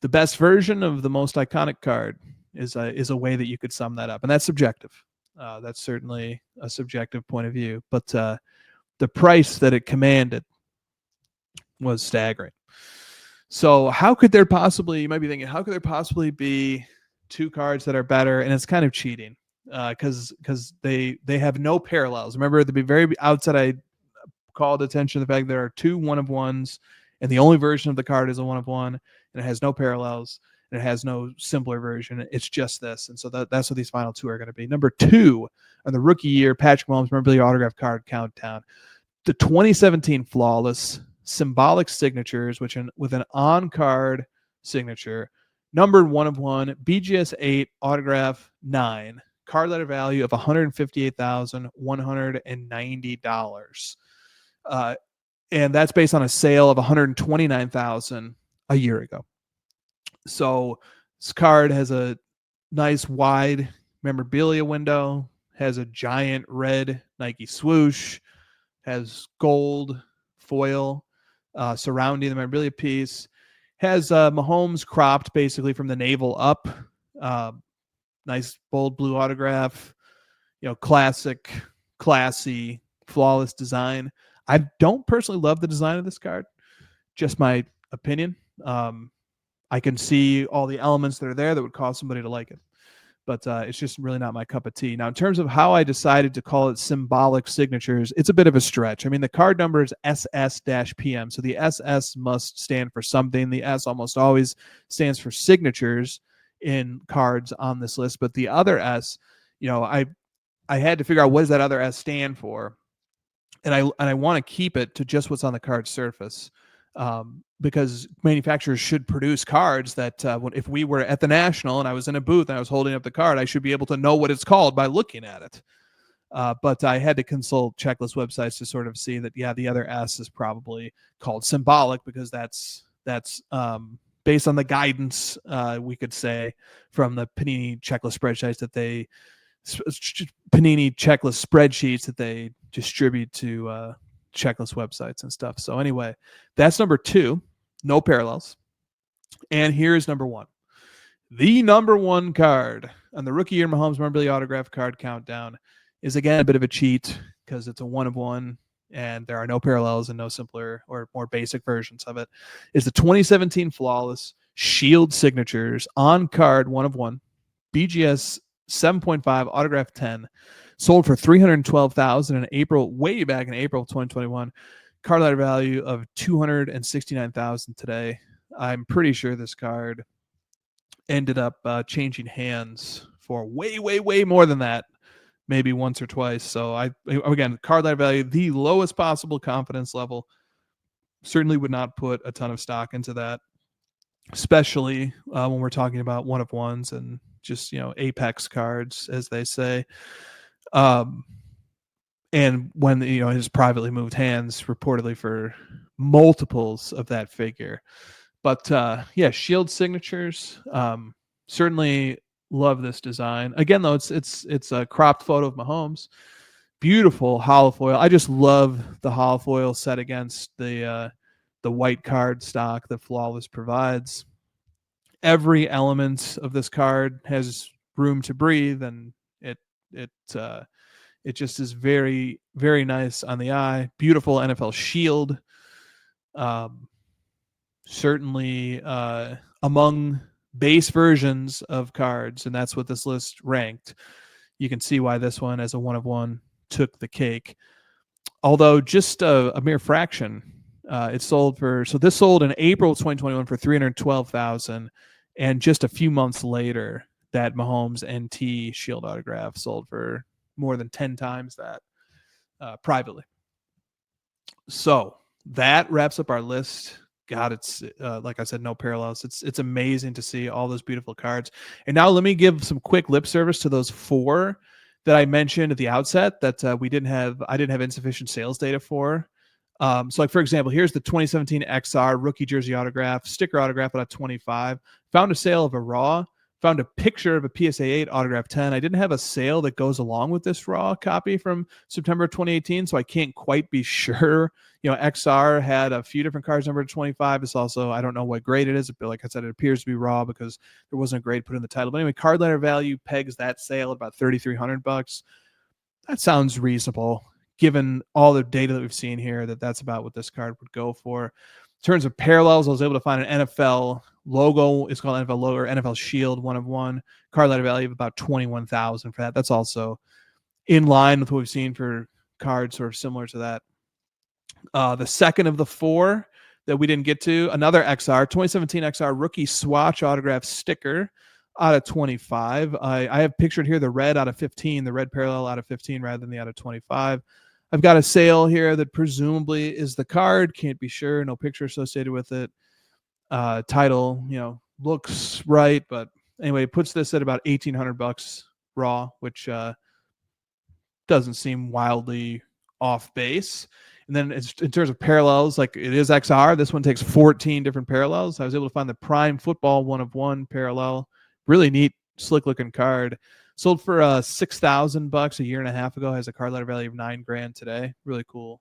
best version of the most iconic card is a way that you could sum that up, and that's subjective. That's certainly a subjective point of view, but the price that it commanded was staggering. So how could there possibly, you might be thinking, how could there possibly be two cards that are better? And it's kind of cheating because they have no parallels. Remember at the very outset, I called attention to the fact there are two 1/1s, and the only version of the card is a 1/1, and it has no parallels, and it has no simpler version. It's just this. And so that's what these final two are going to be. Number 2 on the rookie year Patrick Mahomes memorabilia autograph card countdown. The 2017 flawless symbolic signatures, with an on-card signature, numbered 1/1, BGS 8, autograph 9, card letter value of $158,190. And that's based on a sale of $129,000 a year ago. So this card has a nice wide memorabilia window, has a giant red Nike swoosh, has gold foil surrounding the memorabilia piece, has Mahomes cropped basically from the navel up. Nice bold blue autograph, classic, classy, flawless design. I don't personally love the design of this card, just my opinion. I can see all the elements that are there that would cause somebody to like it, but it's just really not my cup of tea. Now, in terms of how I decided to call it symbolic signatures, it's a bit of a stretch. I mean, the card number is SS-PM, so the SS must stand for something. The S almost always stands for signatures in cards on this list, but the other S, I had to figure out what does that other S stand for, and I want to keep it to just what's on the card surface. Because manufacturers should produce cards that if we were at the National and I was in a booth and I was holding up the card, I should be able to know what it's called by looking at it. But I had to consult checklist websites to sort of see that, the other S is probably called symbolic because that's based on the guidance, we could say, from the Panini checklist spreadsheets that they distribute to checklist websites and stuff. So anyway, that's number 2, no parallels. And here's number 1. The number 1 card on the rookie year Mahomes memorabilia autograph card countdown is again a bit of a cheat because it's a 1/1 and there are no parallels and no simpler or more basic versions of it. Is the 2017 flawless Shield signatures on card 1/1, BGS 7.5 autograph 10, sold for $312,000 in April, way back in April of 2021. Card letter value of $269,000 today. I'm pretty sure this card ended up changing hands for way more than that, maybe once or twice. So again, card ladder value, the lowest possible confidence level. Certainly would not put a ton of stock into that, especially when we're talking about one of ones and just apex cards, as they say. And when his privately moved hands reportedly for multiples of that figure. But yeah, shield signatures. Certainly love this design. Again, though, it's a cropped photo of Mahomes. Beautiful holofoil. I just love the holofoil set against the white card stock that Flawless provides. Every element of this card has room to breathe, and it just is very, very nice on the eye. Beautiful NFL shield. Certainly among base versions of cards, and that's what this list ranked. You can see why this one, as a one of one, took the cake. Although just a mere fraction. It sold for, so this sold in April of 2021 for $312,000, and just a few months later, that Mahomes NT Shield autograph sold for more than 10 times that privately. So that wraps up our list. God, it's like I said, no parallels. It's amazing to see all those beautiful cards. And now let me give some quick lip service to those 4 that I mentioned at the outset that I didn't have insufficient sales data for. So like, for example, here's the 2017 XR rookie jersey autograph, sticker autograph at 25. Found a sale of a raw. Found a picture of a PSA 8 autograph 10. I didn't have a sale that goes along with this raw copy from September 2018, so I can't quite be sure. XR had a few different cards numbered to 25. It's also, I don't know what grade it is, but like I said, it appears to be raw because there wasn't a grade put in the title. But anyway, card letter value pegs that sale at about $3,300. That sounds reasonable, given all the data that we've seen here, that's about what this card would go for. In terms of parallels, I was able to find an NFL logo. It's called NFL logo or NFL Shield, one of one. Card letter value of about $21,000 for that. That's also in line with what we've seen for cards sort of similar to that. The second of the 4 that we didn't get to, another XR, 2017 XR rookie Swatch autograph sticker out of 25. I have pictured here the red out of 15, the red parallel out of 15 rather than the out of 25. I've got a sale here that presumably is the card. Can't be sure. No picture associated with it. Title, looks right, but anyway, it puts this at about $1,800 raw, which doesn't seem wildly off base. And then in terms of parallels, like it is XR. This one takes 14 different parallels. I was able to find the Prime Football one of one parallel. Really neat, slick looking card. Sold for $6,000 a year and a half ago. Has a card letter value of $9,000 today. Really cool,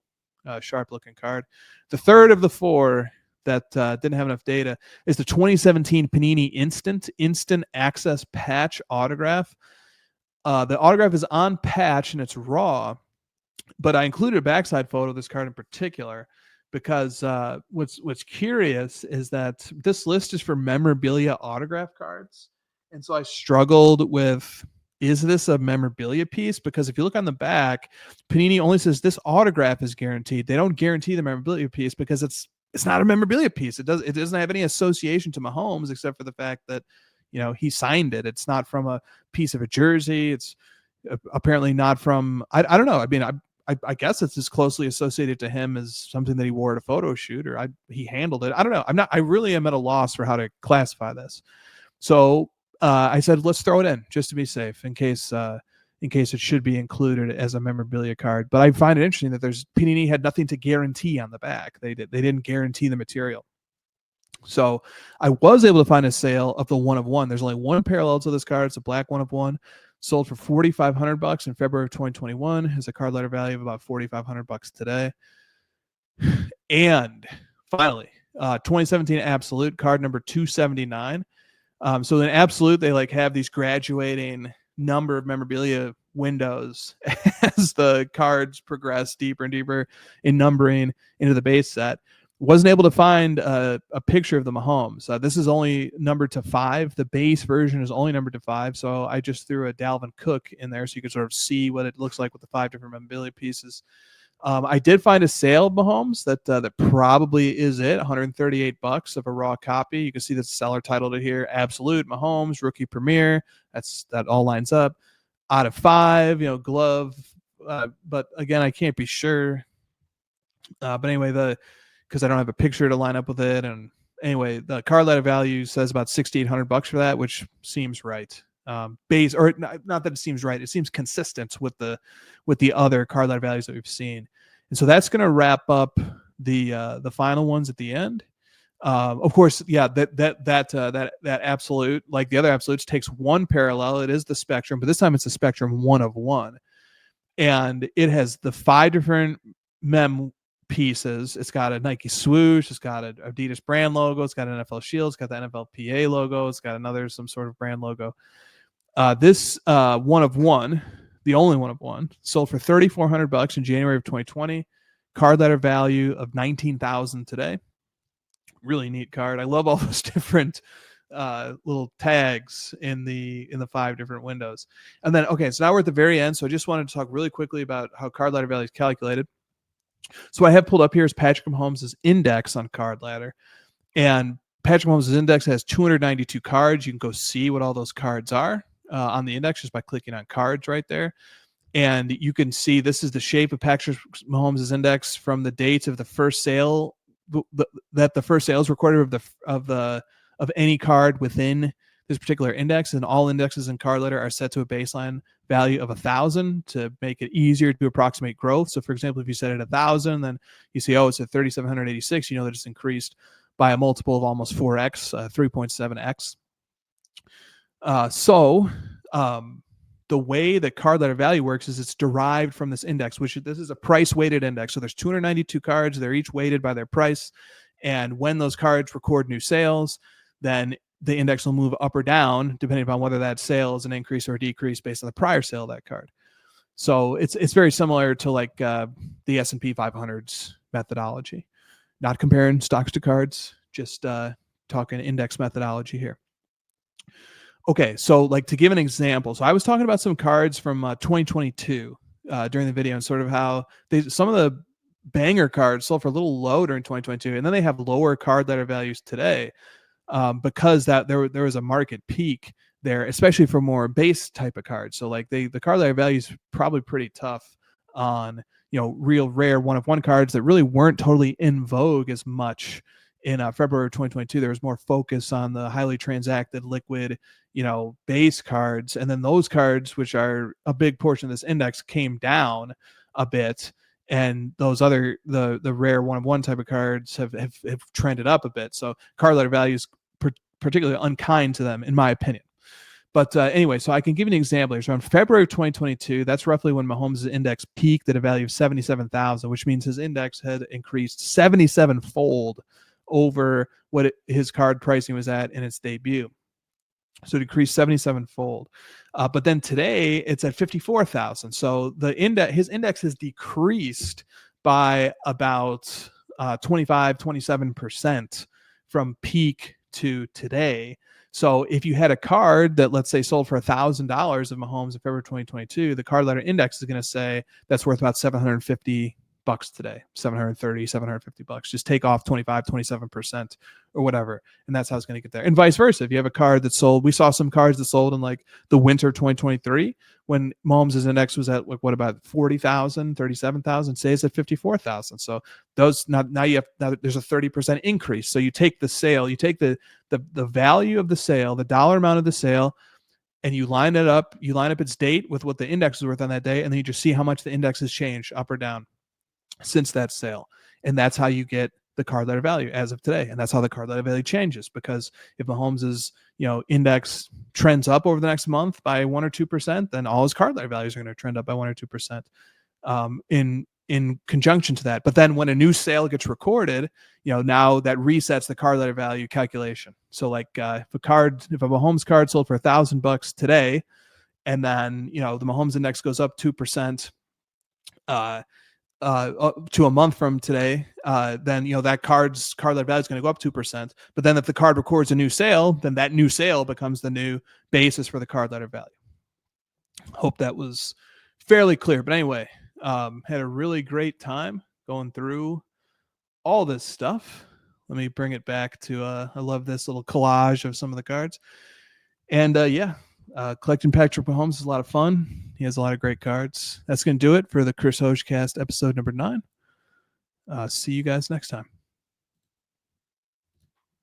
sharp looking card. The third of the 4 that didn't have enough data is the 2017 Panini Instant Access Patch autograph. The autograph is on patch and it's raw, but I included a backside photo of this card in particular because what's curious is that this list is for memorabilia autograph cards. And so I struggled with, is this a memorabilia piece? Because if you look on the back, Panini only says this autograph is guaranteed. They don't guarantee the memorabilia piece because it's not a memorabilia piece. It doesn't have any association to Mahomes except for the fact that he signed it. It's not from a piece of a jersey. It's apparently not from I don't know. I mean, I guess it's as closely associated to him as something that he wore at a photo shoot or he handled it. I don't know. I really am at a loss for how to classify this. So I said, let's throw it in just to be safe in case it should be included as a memorabilia card. But I find it interesting that Panini had nothing to guarantee on the back. They didn't guarantee the material. So I was able to find a sale of the one of one. There's only one parallel to this card. It's a black one of one. Sold for $4,500 in February of 2021. Has a card letter value of about $4,500 today. And finally, 2017 Absolute card number 279. So in Absolute, they have these graduating number of memorabilia windows as the cards progress deeper and deeper in numbering into the base set. Wasn't able to find a picture of the Mahomes. This is only numbered to 5. The base version is only numbered to 5. So I just threw a Dalvin Cook in there so you could sort of see what it looks like with the 5 different memorabilia pieces. I did find a sale of Mahomes that probably is it. $138 of a raw copy. You can see the seller titled it here: Absolute Mahomes Rookie Premier. That all lines up. Out of 5, glove. But again, I can't be sure. But anyway, because I don't have a picture to line up with it, and anyway, the card letter value says about $6,800 for that, which seems right. Base, or not that it seems right, it seems consistent with the other card letter values that we've seen. And so that's going to wrap up the final ones at the end. Of course, yeah, that absolute, like the other absolutes, takes one parallel. It is the Spectrum, but this time it's a Spectrum 1 of 1, and it has the 5 different mem pieces. It's got a Nike swoosh, it's got an Adidas brand logo, it's got an NFL shield, it's got the NFL PA logo, it's got some sort of brand logo. This 1 of 1, the only 1 of 1, sold for $3,400 in January of 2020. Card letter value of $19,000 today. Really neat card. I love all those different little tags in the 5 different windows. And then, okay, so now we're at the very end. So I just wanted to talk really quickly about how card letter value is calculated. So what I have pulled up here is Patrick Mahomes' index on card ladder. And Patrick Mahomes' index has 292 cards. You can go see what all those cards are on the index just by clicking on cards right there. And you can see this is the shape of Patrick Mahomes' index from the dates of the first sale, that the first sales recorded of any card within this particular index. And all indexes in card letter are set to a baseline value of 1,000 to make it easier to approximate growth. So for example, if you set it at 1,000, then you see, oh, it's at 3,786, that it's increased by a multiple of almost 4x, 3.7x. The way that card letter value works is it's derived from this index, this is a price weighted index. So there's 292 cards. They're each weighted by their price. And when those cards record new sales, then the index will move up or down depending upon whether that sale is an increase or a decrease based on the prior sale of that card. So it's very similar to like the S&P 500's methodology. Not comparing stocks to cards, just talking index methodology here. Okay, so like to give an example, so I was talking about some cards from 2022 during the video, and sort of how some of the banger cards sold for a little low during 2022, and then they have lower card letter values today because there was a market peak there, especially for more base type of cards. So like the card letter value is probably pretty tough on real rare 1 of 1 cards that really weren't totally in vogue as much in February of 2022. There was more focus on the highly transacted liquid base cards, and then those cards, which are a big portion of this index, came down a bit, and those other the rare 1 of 1 type of cards have trended up a bit. So card letter value is particularly unkind to them, in my opinion. But anyway, so I can give you an example here. So in February of 2022, that's roughly when Mahomes' index peaked at a value of 77,000, which means his index had increased 77-fold over what his card pricing was at in its debut. So it increased 77-fold. But then today it's at 54,000. So his index has decreased by about 27% from peak to today. So if you had a card that, let's say, sold for $1,000 of Mahomes in February 2022, the card letter index is going to say that's worth about $750 today, $730, $750. Just take off 27% or whatever, and that's how it's going to get there. And vice versa. If you have a card that sold, we saw some cards that sold in like the winter of 2023 when Mahomes' index was at like what about 40,000, 37,000. Say it's at 54,000. So those now there's a 30% increase. So you take the sale, you take the value of the sale, the dollar amount of the sale, and you line it up. You line up its date with what the index is worth on that day, and then you just see how much the index has changed up or down since that sale. And that's how you get the card letter value as of today. And that's how the card letter value changes, because if Mahomes' index trends up over the next month by 1 or 2%, then all his card letter values are going to trend up by 1 or 2% in conjunction to that. But then when a new sale gets recorded, now that resets the card letter value calculation. So like if a Mahomes card sold for $1,000 today, and then the Mahomes index goes up 2% to a month from today, then that card letter value is going to go up 2%. But then if the card records a new sale, then that new sale becomes the new basis for the card letter value. Hope that was fairly clear. But anyway, Had a really great time going through all this stuff. Let me bring it back to I love this little collage of some of the cards. And collecting Patrick Mahomes is a lot of fun. He has a lot of great cards. That's going to do it for the Chris HOJ-Cast episode number 9. See you guys next time.